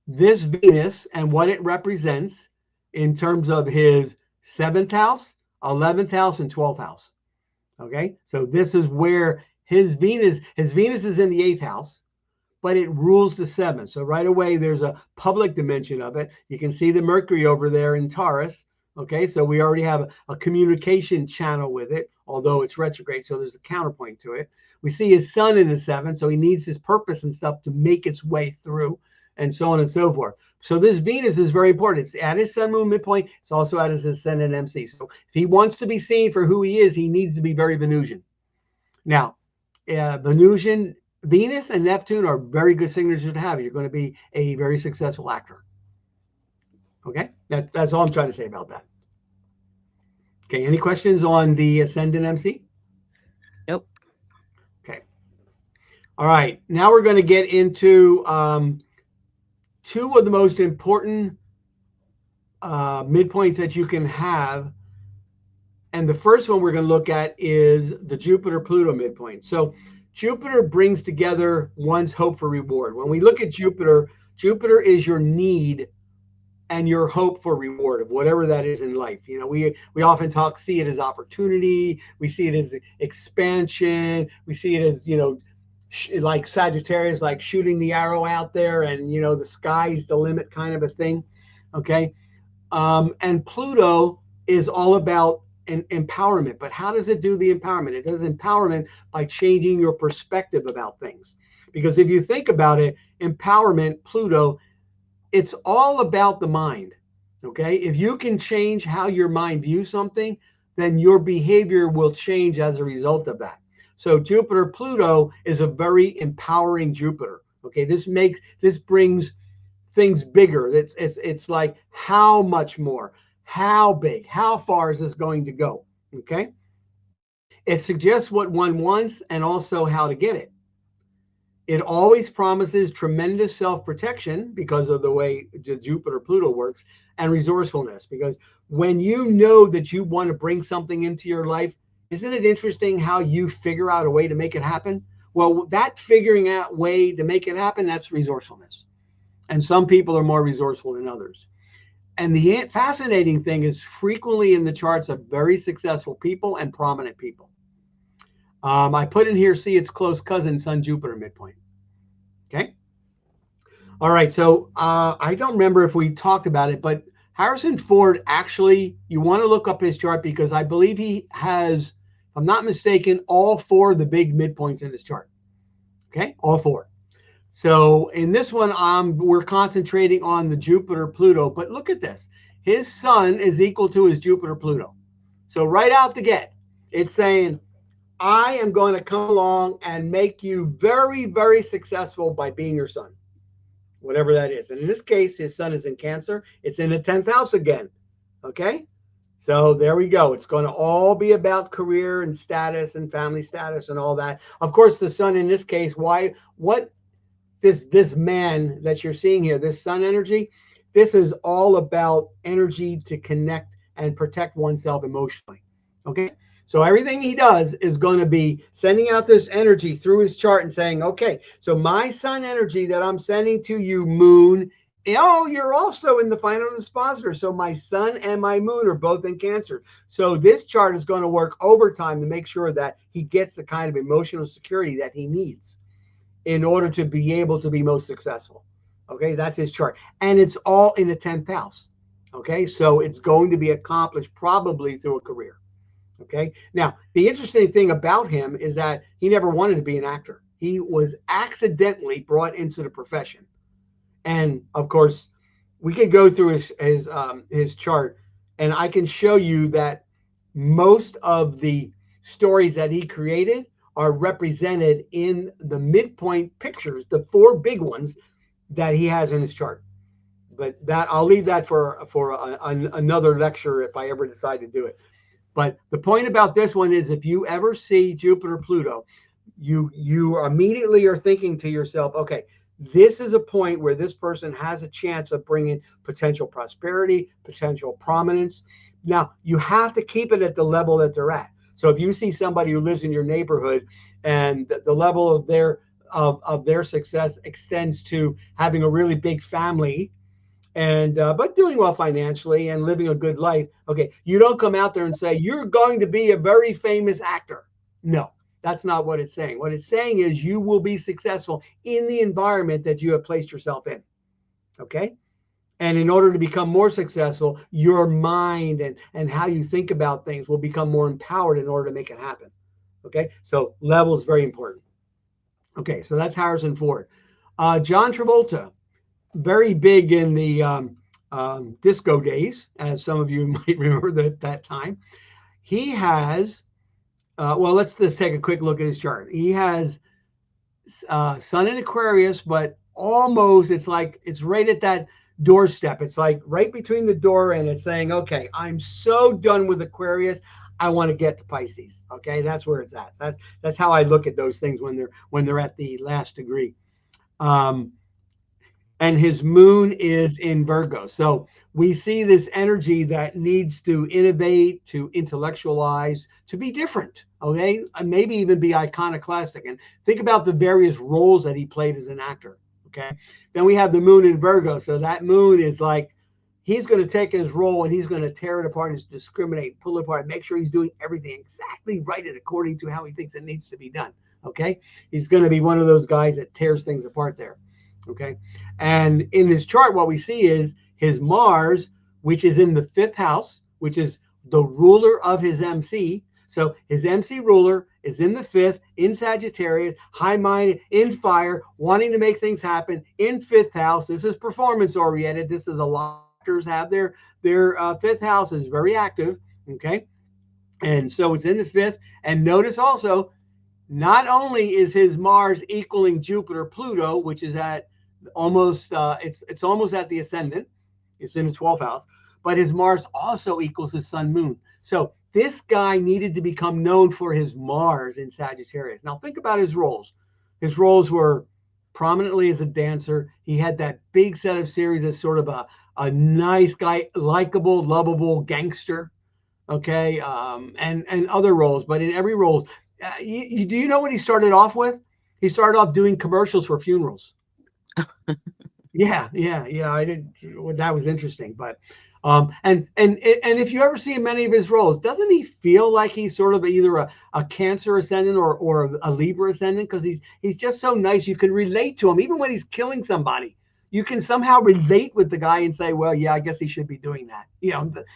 this Venus and what it represents in terms of his 7th house, 11th house, and 12th house. Okay. So this is where his Venus is in the 8th house, but it rules the 7th. So right away, there's a public dimension of it. You can see the Mercury over there in Taurus. Okay, so we already have a communication channel with it, although it's retrograde, so there's a counterpoint to it. We see his Sun in the 7th, so he needs his purpose and stuff to make its way through, and so on and so forth. So this Venus is very important. It's at his Sun Moon midpoint. It's also at his Ascendant MC. So if he wants to be seen for who he is, he needs to be very Venusian. Now, Venusian, Venus and Neptune are very good signatures to have. You're going to be a very successful actor. Okay, that's all I'm trying to say about that. Okay, any questions on the Ascendant MC? Nope. Okay. All right, now we're going to get into two of the most important midpoints that you can have. And the first one we're going to look at is the Jupiter-Pluto midpoint. So Jupiter brings together one's hope for reward. When we look at Jupiter, Jupiter is your need and your hope for reward of whatever that is in life. You know, we often see it as opportunity. We see it as expansion. We see it as, you know, like Sagittarius, like shooting the arrow out there and, you know, the sky's the limit kind of a thing. Okay. And Pluto is all about empowerment. But how does it do the empowerment? It does empowerment by changing your perspective about things. Because if you think about it, empowerment, Pluto, it's all about the mind. Okay. If you can change how your mind views something, then your behavior will change as a result of that. So Jupiter Pluto is a very empowering Jupiter. Okay. This brings things bigger. It's like, how much more, how big, how far is this going to go? Okay. It suggests what one wants and also how to get it. It always promises tremendous self-protection because of the way Jupiter-Pluto works, and resourcefulness, because when you know that you want to bring something into your life, Isn't it interesting how you figure out a way to make it happen? Well, that figuring out way to make it happen, that's resourcefulness. And some people are more resourceful than others. And the fascinating thing is frequently in the charts of very successful people and prominent people. I put in here, see its close cousin, Sun Jupiter midpoint. Okay. All right. So I don't remember if we talked about it, but Harrison Ford actually, you want to look up his chart because I believe he has, if I'm not mistaken, all four of the big midpoints in his chart. Okay. All four. So in this one, we're concentrating on the Jupiter Pluto, but look at this. His sun is equal to his Jupiter Pluto. So right out the gate, it's saying, I am going to come along and make you very, very successful by being your sun, whatever that is. And in this case, his sun is in Cancer. It's in the 10th house again. Okay. So there we go. It's going to all be about career and status and family status and all that. Of course, the sun in this case, what this man that you're seeing here, this sun energy, this is all about energy to connect and protect oneself emotionally. Okay. So everything he does is going to be sending out this energy through his chart and saying, okay, so my sun energy that I'm sending to you, moon, oh, you're also in the final dispositor. So my sun and my moon are both in Cancer. So this chart is going to work overtime to make sure that he gets the kind of emotional security that he needs in order to be able to be most successful. Okay, that's his chart. And it's all in the 10th house. Okay, so it's going to be accomplished probably through a career. Okay, now the interesting thing about him is that he never wanted to be an actor. He was accidentally brought into the profession. And of course, we could go through his chart, and I can show you that most of the stories that he created are represented in the midpoint pictures, the four big ones that he has in his chart. But that I'll leave that for another lecture if I ever decide to do it. But the point about this one is, if you ever see Jupiter Pluto, you immediately are thinking to yourself, okay, this is a point where this person has a chance of bringing potential prosperity, potential prominence. Now, you have to keep it at the level that they're at. So if you see somebody who lives in your neighborhood and the level of their success extends to having a really big family and but doing well financially and living a good life, okay, you don't come out there and say you're going to be a very famous actor. No, that's not what it's saying. What it's saying is you will be successful in the environment that you have placed yourself in. Okay. And in order to become more successful, your mind and how you think about things will become more empowered in order to make it happen. Okay. So level is very important. Okay. So that's Harrison Ford. John Travolta, very big in the disco days, as some of you might remember that time. He has, well, let's just take a quick look at his chart. He has Sun in Aquarius, but almost it's like it's right at that doorstep. It's like right between the door and it's saying, okay, I'm so done with Aquarius. I want to get to Pisces. Okay, that's where it's at. That's how I look at those things when they're at the last degree. And his moon is in Virgo. So we see this energy that needs to innovate, to intellectualize, to be different, okay? And maybe even be iconoclastic. And think about the various roles that he played as an actor, okay? Then we have the moon in Virgo. So that moon is like, he's going to take his role and he's going to tear it apart and discriminate, pull it apart, make sure he's doing everything exactly right and according to how he thinks it needs to be done, okay? He's going to be one of those guys that tears things apart there. Okay. And in his chart, what we see is his Mars, which is in the 5th house, which is the ruler of his MC. So his MC ruler is in the 5th, in Sagittarius, high-minded, in fire, wanting to make things happen, in 5th house. This is performance oriented. This is a lot of actors have their 5th house is very active. Okay. And so it's in the 5th. And notice also, not only is his Mars equaling Jupiter Pluto, which is at almost it's almost at the ascendant, it's in the 12th house, but his Mars also equals his Sun moon. So this guy needed to become known for his Mars in Sagittarius. Now think about his roles. His roles were prominently as a dancer. He had that big set of series as sort of a nice guy, likable, lovable gangster. okay, and other roles. But in every role, do you know what he started off with? He started off doing commercials for funerals. Yeah. I did. Well, that was interesting, but and if you ever see many of his roles, doesn't he feel like he's sort of either a Cancer ascendant or a Libra ascendant? Because he's just so nice. You can relate to him, even when he's killing somebody. You can somehow relate with the guy and say, well, yeah, I guess he should be doing that.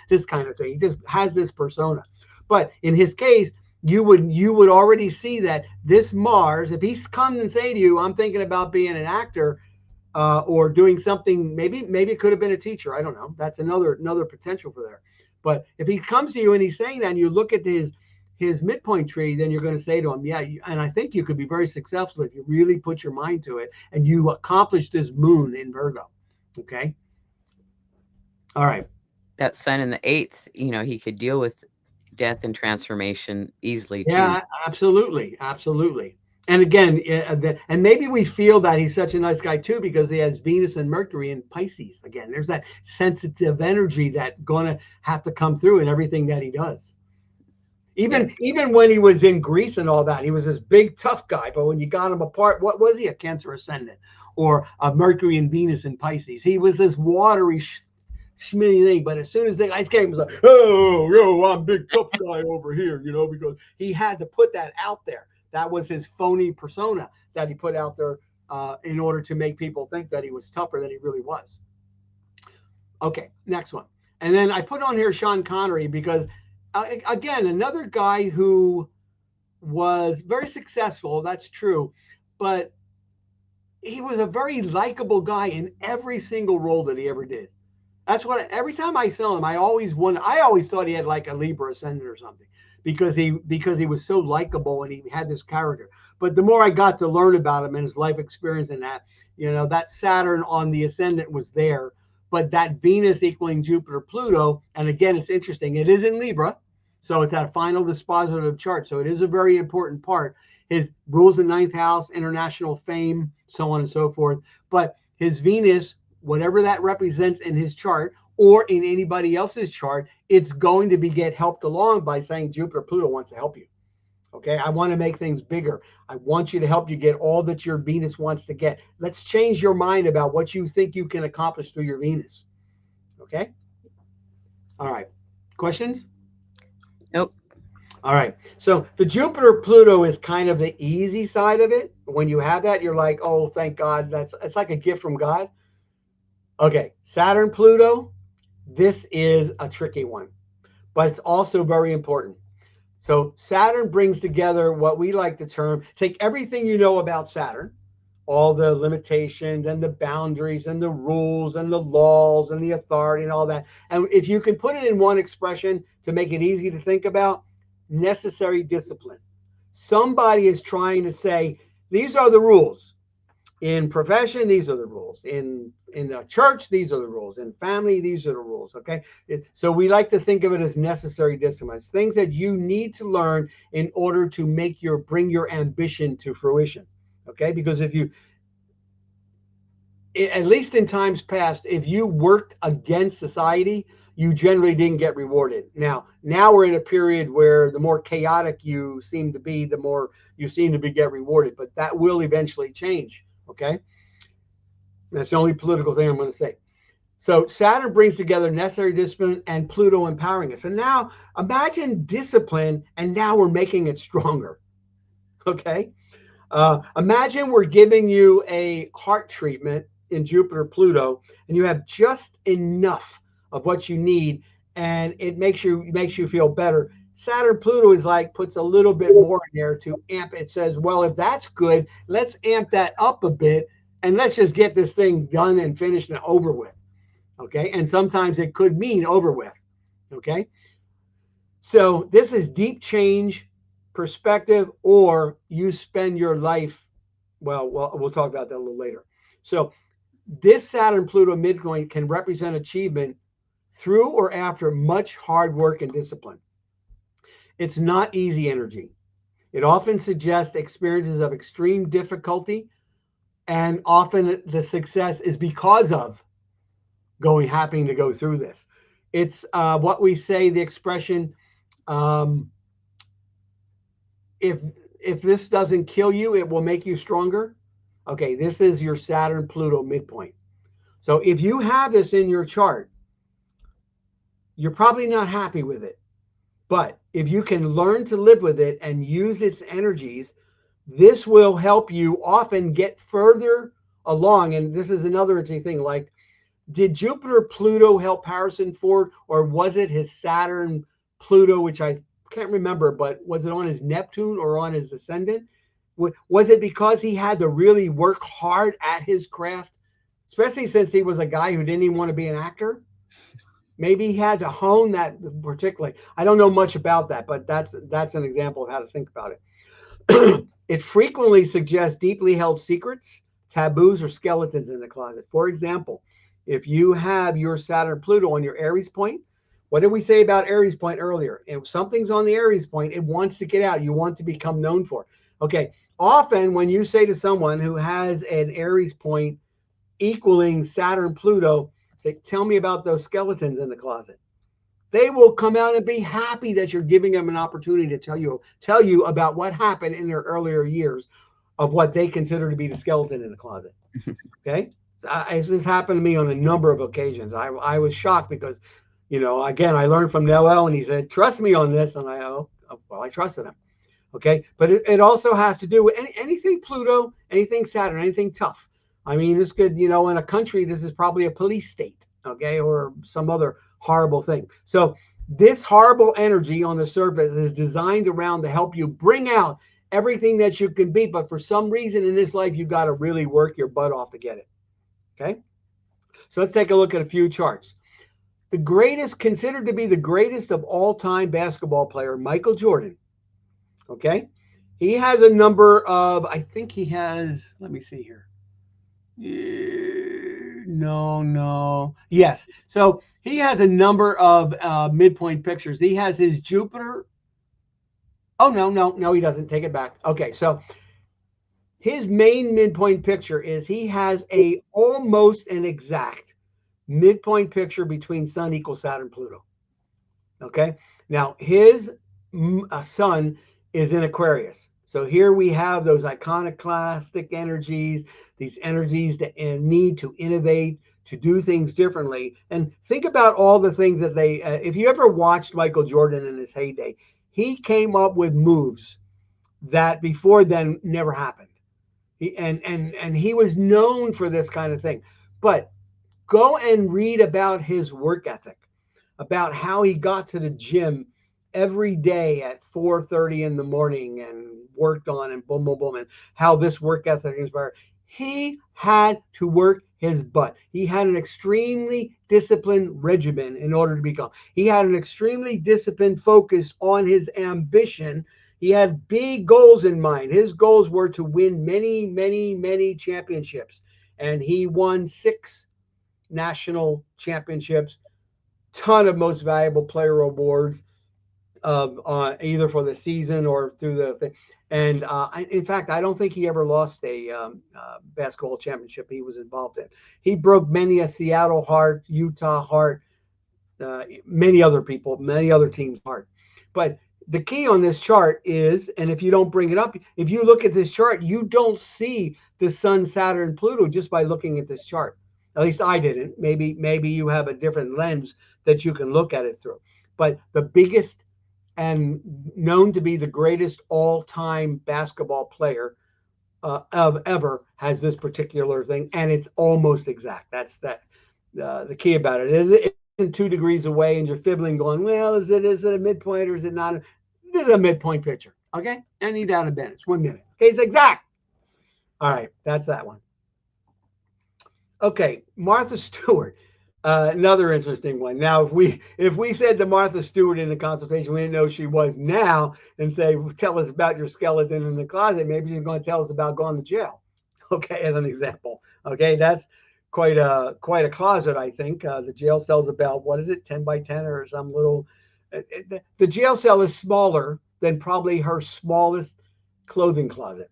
This kind of thing. He just has this persona. But in his case, you would already see that this Mars, if he's come and say to you, I'm thinking about being an actor, or doing something, maybe it could have been a teacher. I don't know. That's another potential for there. But if he comes to you and he's saying that, and you look at his midpoint tree, then you're going to say to him, yeah, and I think you could be very successful if you really put your mind to it and you accomplish this moon in Virgo. Okay. All right. That sun in the 8th, he could deal with death and transformation easily too. Yeah, absolutely. And again, and maybe we feel that he's such a nice guy too because he has Venus and Mercury in Pisces. Again, there's that sensitive energy that's going to have to come through in everything that he does. Even when he was in Greece and all that, he was this big tough guy. But when you got him apart, what was he? A Cancer ascendant or a Mercury and Venus in Pisces? He was this watery schmilly thing. But as soon as the guys came, he was like, oh, yo, I'm big tough guy over here, because he had to put that out there. That was his phony persona that he put out there in order to make people think that he was tougher than he really was. Okay, next one. And then I put on here Sean Connery because, again, another guy who was very successful, that's true, but he was a very likable guy in every single role that he ever did. That's what, every time I saw him, I always thought he had like a Libra ascendant or something. Because he was so likable and he had this character. But the more I got to learn about him and his life experience and that, that Saturn on the ascendant was there, but that Venus equaling Jupiter, Pluto, and again, it's interesting. It is in Libra, so it's that final dispositive chart. So it is a very important part. His rules in 9th house, international fame, so on and so forth. But his Venus, whatever that represents in his chart, or in anybody else's chart, it's going to get helped along by saying Jupiter, Pluto wants to help you. Okay, I want to make things bigger. I want you to help you get all that your Venus wants to get. Let's change your mind about what you think you can accomplish through your Venus. Okay. All right. Questions? Nope. All right. So the Jupiter, Pluto is kind of the easy side of it. When you have that, you're like, oh, thank God. It's like a gift from God. Okay. Saturn, Pluto. This is a tricky one, but it's also very important. So Saturn brings together what we like to term, take everything you know about Saturn, all the limitations and the boundaries and the rules and the laws and the authority and all that. And if you can put it in one expression to make it easy to think about, necessary discipline. Somebody is trying to say, these are the rules. In profession, these are the rules. In a church, these are the rules. In family, these are the rules. Okay. So we like to think of it as necessary disciplines, things that you need to learn in order to bring your ambition to fruition. Okay. Because if you, at least in times past, if you worked against society, you generally didn't get rewarded. Now we're in a period where the more chaotic you seem to be, the more you seem to get rewarded. But that will eventually change. Okay. That's the only political thing I'm going to say. So Saturn brings together necessary discipline and Pluto empowering us. And now imagine discipline, and now we're making it stronger. Okay. Imagine we're giving you a heart treatment in Jupiter, Pluto, and you have just enough of what you need, and it makes you feel better. Saturn, Pluto is like, puts a little bit more in there to amp. It says, well, if that's good, let's amp that up a bit and let's just get this thing done and finished and over with. Okay. And sometimes it could mean over with. Okay. So this is deep change, perspective, or you spend your life. Well, we'll talk about that a little later. So this Saturn, Pluto midpoint can represent achievement through or after much hard work and discipline. It's not easy energy. It often suggests experiences of extreme difficulty, and often the success is because of having to go through this. It's what we say, the expression, Um, if if this doesn't kill you, it will make you stronger. Okay, this is your Saturn Pluto midpoint. So if you have this in your chart, you're probably not happy with it. But if you can learn to live with it and use its energies, this will help you often get further along. And this is another interesting thing. Like, did Jupiter Pluto help Harrison Ford, or was it his Saturn Pluto, which I can't remember, but was it on his Neptune or on his Ascendant? Was it because he had to really work hard at his craft, especially since he was a guy who didn't even want to be an actor? Maybe he had to hone that particularly. I don't know much about that, but that's an example of how to think about it. It frequently suggests deeply held secrets, taboos, or skeletons in the closet. For example, if you have your Saturn Pluto on your Aries point, what did we say about Aries point earlier? If something's on the Aries point, it wants to get out. You want to become known for. Okay. Often when you say to someone who has an Aries point equaling Saturn Pluto, say, tell me about those skeletons in the closet. They will come out and be happy that you're giving them an opportunity to tell you about what happened in their earlier years of what they consider to be the skeleton in the closet. Okay. So this has happened to me on a number of occasions. I was shocked because, again, I learned from Noel and he said, trust me on this. And I trusted him. Okay. But it also has to do with anything Pluto, anything Saturn, anything tough. I mean, this could, in a country, this is probably a police state, okay, or some other horrible thing. So this horrible energy on the surface is designed around to help you bring out everything that you can be. But for some reason in this life, you got to really work your butt off to get it. Okay. So let's take a look at a few charts. The greatest, considered to be the greatest of all time basketball player, Michael Jordan. Okay. He has a number of, I think he has, let me see here. No. Yes. So he has a number of midpoint pictures. He has his Jupiter. Oh, no, he doesn't. Take it back. Okay. So his main midpoint picture is he has almost an exact midpoint picture between Sun equals Saturn Pluto. Okay. Now his sun is in Aquarius. So here we have those iconoclastic energies, these energies that need to innovate, to do things differently. And think about all the things that if you ever watched Michael Jordan in his heyday, he came up with moves that before then never happened. And he was known for this kind of thing. But go and read about his work ethic, about how he got to the gym every day at 4:30 in the morning and worked on and boom, boom, boom, and how this work ethic inspired. He had to work his butt. He had an extremely disciplined regimen in order to become. He had an extremely disciplined focus on his ambition. He had big goals in mind. His goals were to win many, many, many championships. And he won 6 national championships, ton of most valuable player awards, either for the season or through the thing. And in fact, I don't think he ever lost a basketball championship he was involved in. He broke many a Seattle heart, Utah heart, many other teams' heart. But the key on this chart is, and if you don't bring it up, if you look at this chart, you don't see the Sun, Saturn, Pluto just by looking at this chart. At least I didn't. Maybe you have a different lens that you can look at it through. But the biggest and known to be the greatest all-time basketball player of ever has this particular thing, and it's almost exact. That's the key about it. It isn't 2 degrees away, and you're fibbling, going, "Well, is it a midpoint or is it not?" This is a midpoint picture. Okay, any doubt about it. It's 1 minute. Okay, it's exact. All right, that's that one. Okay, Martha Stewart. Another interesting one. Now, if we said to Martha Stewart in the consultation, we didn't know she was now, and say, tell us about your skeleton in the closet, maybe she's going to tell us about going to jail. Okay, as an example. Okay, that's quite a closet, I think. The jail cell's about, what is it, 10 by 10 or some little. The jail cell is smaller than probably her smallest clothing closet,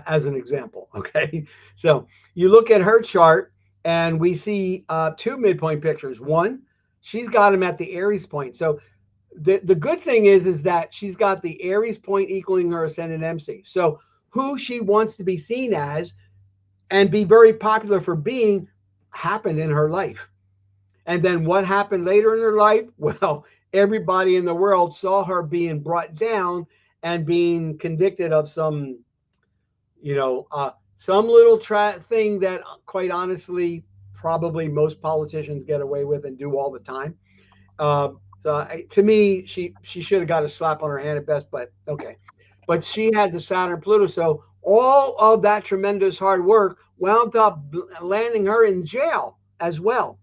as an example. Okay, so you look at her chart, and we see 2 midpoint pictures. One, she's got him at the Aries point. So The good thing is that she's got the Aries point equaling her ascendant MC. So who she wants to be seen as and be very popular for being happened in her life. And then what happened later in her life? Well, everybody in the world saw her being brought down and being convicted of some, some little thing that, quite honestly, probably most politicians get away with and do all the time. To me, she should have got a slap on her hand at best, but okay. But she had the Saturn Pluto, so all of that tremendous hard work wound up landing her in jail as well.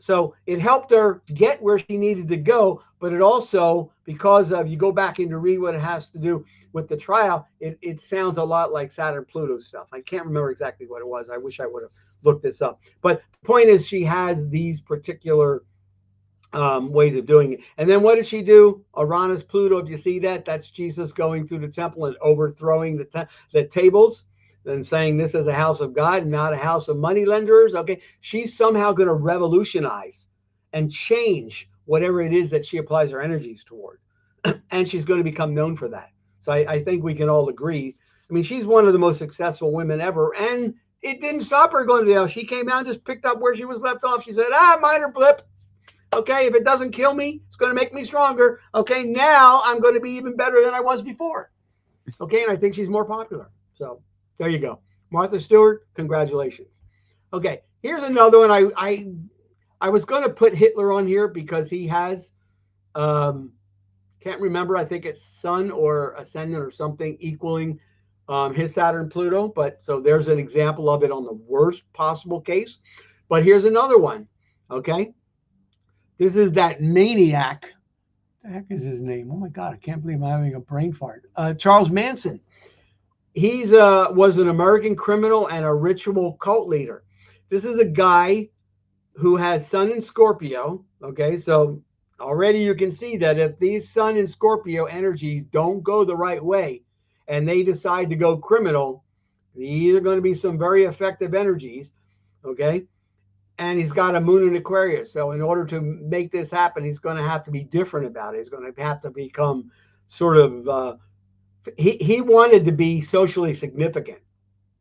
So it helped her get where she needed to go, but it also, because of, you go back and to read what it has to do with the trial, it sounds a lot like Saturn Pluto stuff. I can't remember exactly what it was. I wish I would have looked this up. But the point is, she has these particular ways of doing it. And then what did she do? Uranus, Pluto, if you see that, that's Jesus going through the temple and overthrowing the tables and saying this is a house of God, not a house of money lenders. Okay, she's somehow going to revolutionize and change whatever it is that she applies her energies toward. And she's going to become known for that. So I think we can all agree. I mean, she's one of the most successful women ever. And it didn't stop her going to jail. She came out and just picked up where she was left off. She said, minor blip. Okay, if it doesn't kill me, it's going to make me stronger. Okay, now I'm going to be even better than I was before. Okay, and I think she's more popular. So there you go. Martha Stewart, congratulations. Okay, here's another one. I was going to put Hitler on here because he has, can't remember, I think it's Sun or Ascendant or something equaling his Saturn Pluto. But so there's an example of it on the worst possible case. But here's another one. Okay. This is that maniac. What the heck is his name? Oh my God, I can't believe I'm having a brain fart. Charles Manson. He's was an American criminal and a ritual cult leader. This is a guy who has Sun in Scorpio. Okay, so already you can see that if these Sun and Scorpio energies don't go the right way and they decide to go criminal, these are going to be some very effective energies. Okay. And he's got a moon in Aquarius. So in order to make this happen, he's going to have to be different about it. He's going to have to become sort of, he wanted to be socially significant.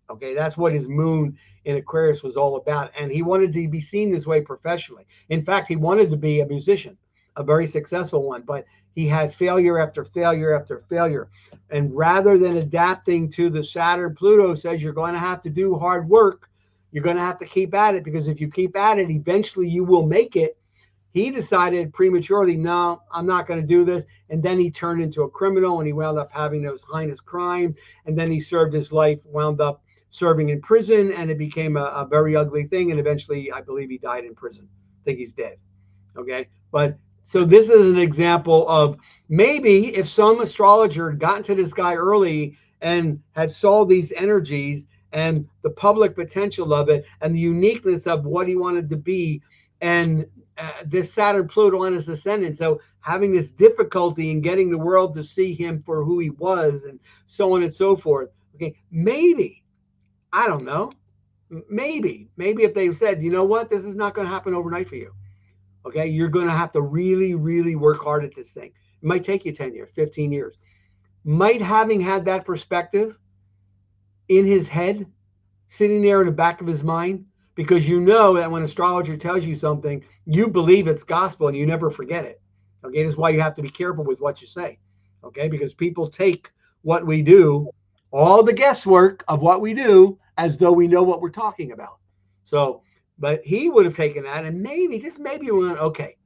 Okay, that's what his moon in Aquarius was all about. And he wanted to be seen this way professionally. In fact, he wanted to be a musician, a very successful one, but he had failure after failure after failure. And rather than adapting to the Saturn, Pluto says you're going to have to do hard work. You're going to have to keep at it, because if you keep at it, eventually you will make it. He decided prematurely, no, I'm not going to do this. And then he turned into a criminal and he wound up having those heinous crimes. And then he served his life, wound up serving in prison, and it became a very ugly thing. And eventually, I believe he died in prison. I think he's dead. Okay. But so this is an example of maybe if some astrologer had gotten to this guy early and had saw these energies and the public potential of it and the uniqueness of what he wanted to be, and this Saturn Pluto on his ascendant. So having this difficulty in getting the world to see him for who he was and so on and so forth. Okay, maybe, I don't know, maybe if they said, you know what, this is not going to happen overnight for you. Okay, you're going to have to really, really work hard at this thing. It might take you 10 years, 15 years. Might having had that perspective in his head, sitting there in the back of his mind, because you know that when an astrologer tells you something, you believe it's gospel and you never forget it. Okay, this is why you have to be careful with what you say. Okay, because people take what we do, all the guesswork of what we do, as though we know what we're talking about. So, but he would have taken that and maybe, just maybe, we went, okay,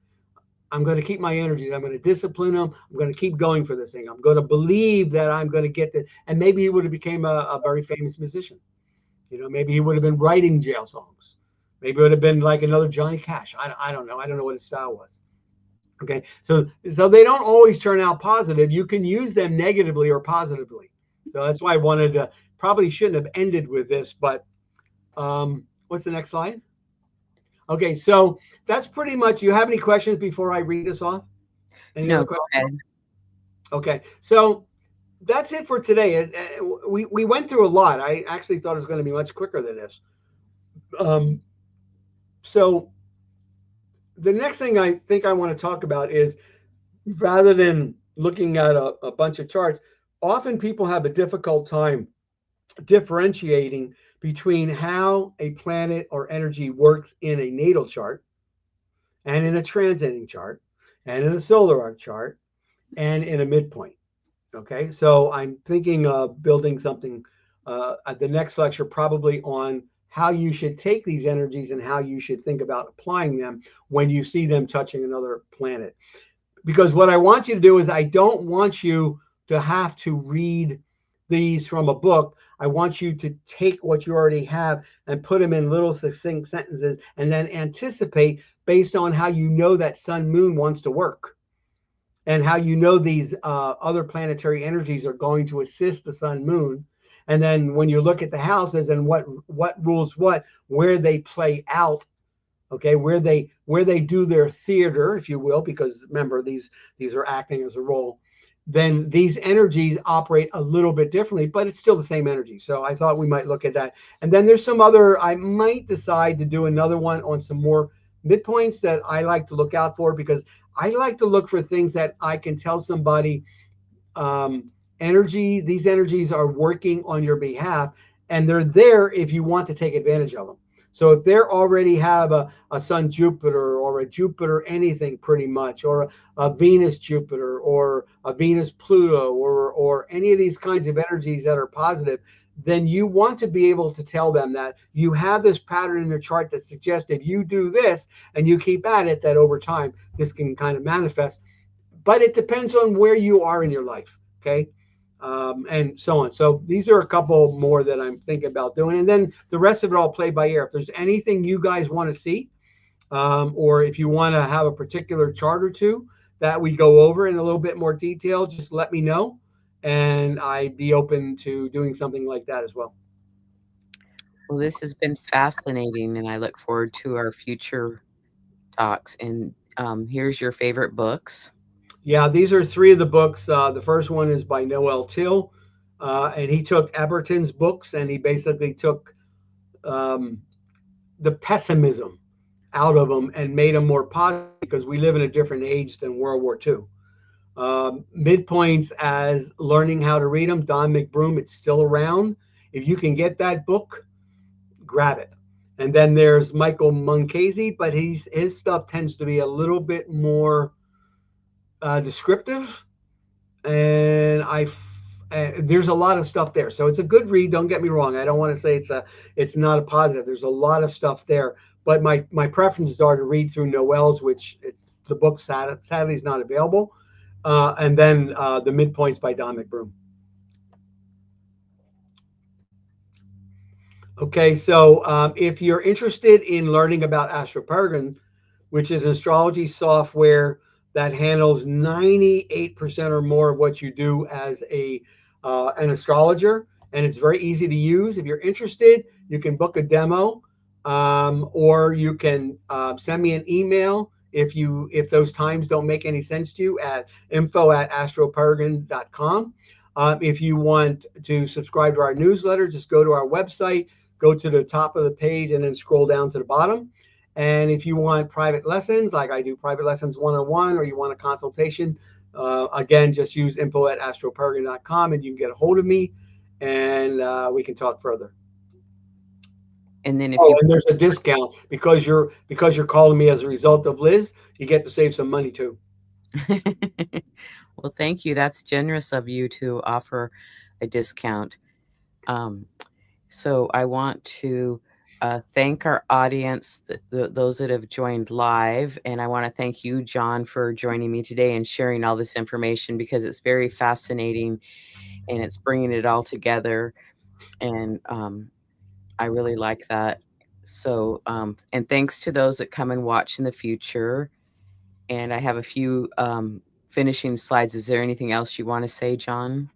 I'm going to keep my energies. I'm going to discipline them. I'm going to keep going for this thing. I'm going to believe that I'm going to get this. And maybe he would have became a very famous musician. You know, maybe he would have been writing jail songs. Maybe it would have been like another Johnny Cash. I don't know. I don't know what his style was. Okay. So they don't always turn out positive. You can use them negatively or positively. So that's why I wanted to, probably shouldn't have ended with this, but what's the next slide? Okay, so that's pretty much. You have any questions before I read this off? Any No, other go questions? ahead. Okay, so that's it for today. We went through a lot. I actually thought it was going to be much quicker than this. So the next thing I think I want to talk about is rather than looking at a bunch of charts, often people have a difficult time differentiating between how a planet or energy works in a natal chart and in a transiting chart and in a solar arc chart and in a midpoint. Okay, so I'm thinking of building something at the next lecture, probably on how you should take these energies and how you should think about applying them when you see them touching another planet. Because what I want you to do is, I don't want you to have to read these from a book. I want you to take what you already have and put them in little succinct sentences and then anticipate based on how you know that sun moon wants to work and how you know these other planetary energies are going to assist the sun moon. And then when you look at the houses and what rules what, where they play out, okay, where they do their theater, if you will, because remember, these are acting as a role, then these energies operate a little bit differently, but it's still the same energy. So I thought we might look at that. And then there's some other, I might decide to do another one on some more midpoints that I like to look out for, because I like to look for things that I can tell somebody, energy, these energies are working on your behalf, and they're there if you want to take advantage of them. So if they already have a sun Jupiter or a Jupiter anything pretty much, or a Venus Jupiter or a Venus Pluto, or any of these kinds of energies that are positive, then you want to be able to tell them that you have this pattern in your chart that suggests if you do this and you keep at it, that over time this can kind of manifest. But it depends on where you are in your life. Okay. And so on. So these are a couple more that I'm thinking about doing. And then the rest of it all play by ear. If there's anything you guys want to see, or if you want to have a particular chart or two that we go over in a little bit more detail, just let me know. And I'd be open to doing something like that as well. Well, this has been fascinating, and I look forward to our future talks. And here's your favorite books. Yeah, these are three of the books. The first one is by Noel Till, and he took Eberton's books and he basically took um, the pessimism out of them and made them more positive, because we live in a different age than World War II. Midpoints as learning how to read them, Don McBroom, it's still around. If you can get that book, grab it. And then there's Michael Munchausen, but his stuff tends to be a little bit more descriptive, and there's a lot of stuff there. So it's a good read. Don't get me wrong. I don't want to say it's not a positive. There's a lot of stuff there. But my preferences are to read through Noel's, which it's the book sadly is not available, and then the Midpoints by Don McBroom. Okay, so if you're interested in learning about AstroParagon, which is an astrology software that handles 98% or more of what you do as an astrologer, and it's very easy to use. If you're interested, you can book a demo, or you can send me an email if those times don't make any sense to you, at info@astroparagon.com. If you want to subscribe to our newsletter, just go to our website, go to the top of the page, and then scroll down to the bottom. And if you want private lessons, like I do private lessons one-on-one, or you want a consultation, again, just use info@astroparagon.com and you can get a hold of me, and we can talk further. And then if Oh, you and there's a discount because you're calling me as a result of Liz. You get to save some money too. well, thank you. That's generous of you to offer a discount. Um, so I want to thank our audience, those that have joined live. And I want to thank you, John, for joining me today and sharing all this information, because it's very fascinating and it's bringing it all together. And I really like that. So, and thanks to those that come and watch in the future. And I have a few finishing slides. Is there anything else you want to say, John?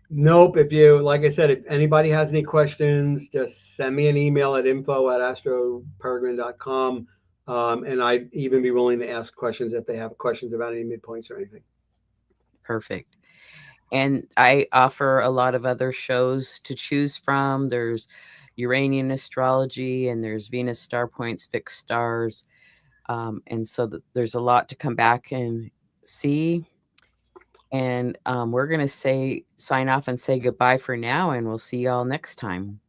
Nope. If you, like I said, if anybody has any questions, just send me an email at info@astroparagon.com. And I'd even be willing to ask questions if they have questions about any midpoints or anything. Perfect. And I offer a lot of other shows to choose from. There's Uranian astrology, and there's Venus star points, fixed stars. And so there's a lot to come back and see. And we're going to sign off and say goodbye for now, and we'll see y'all next time.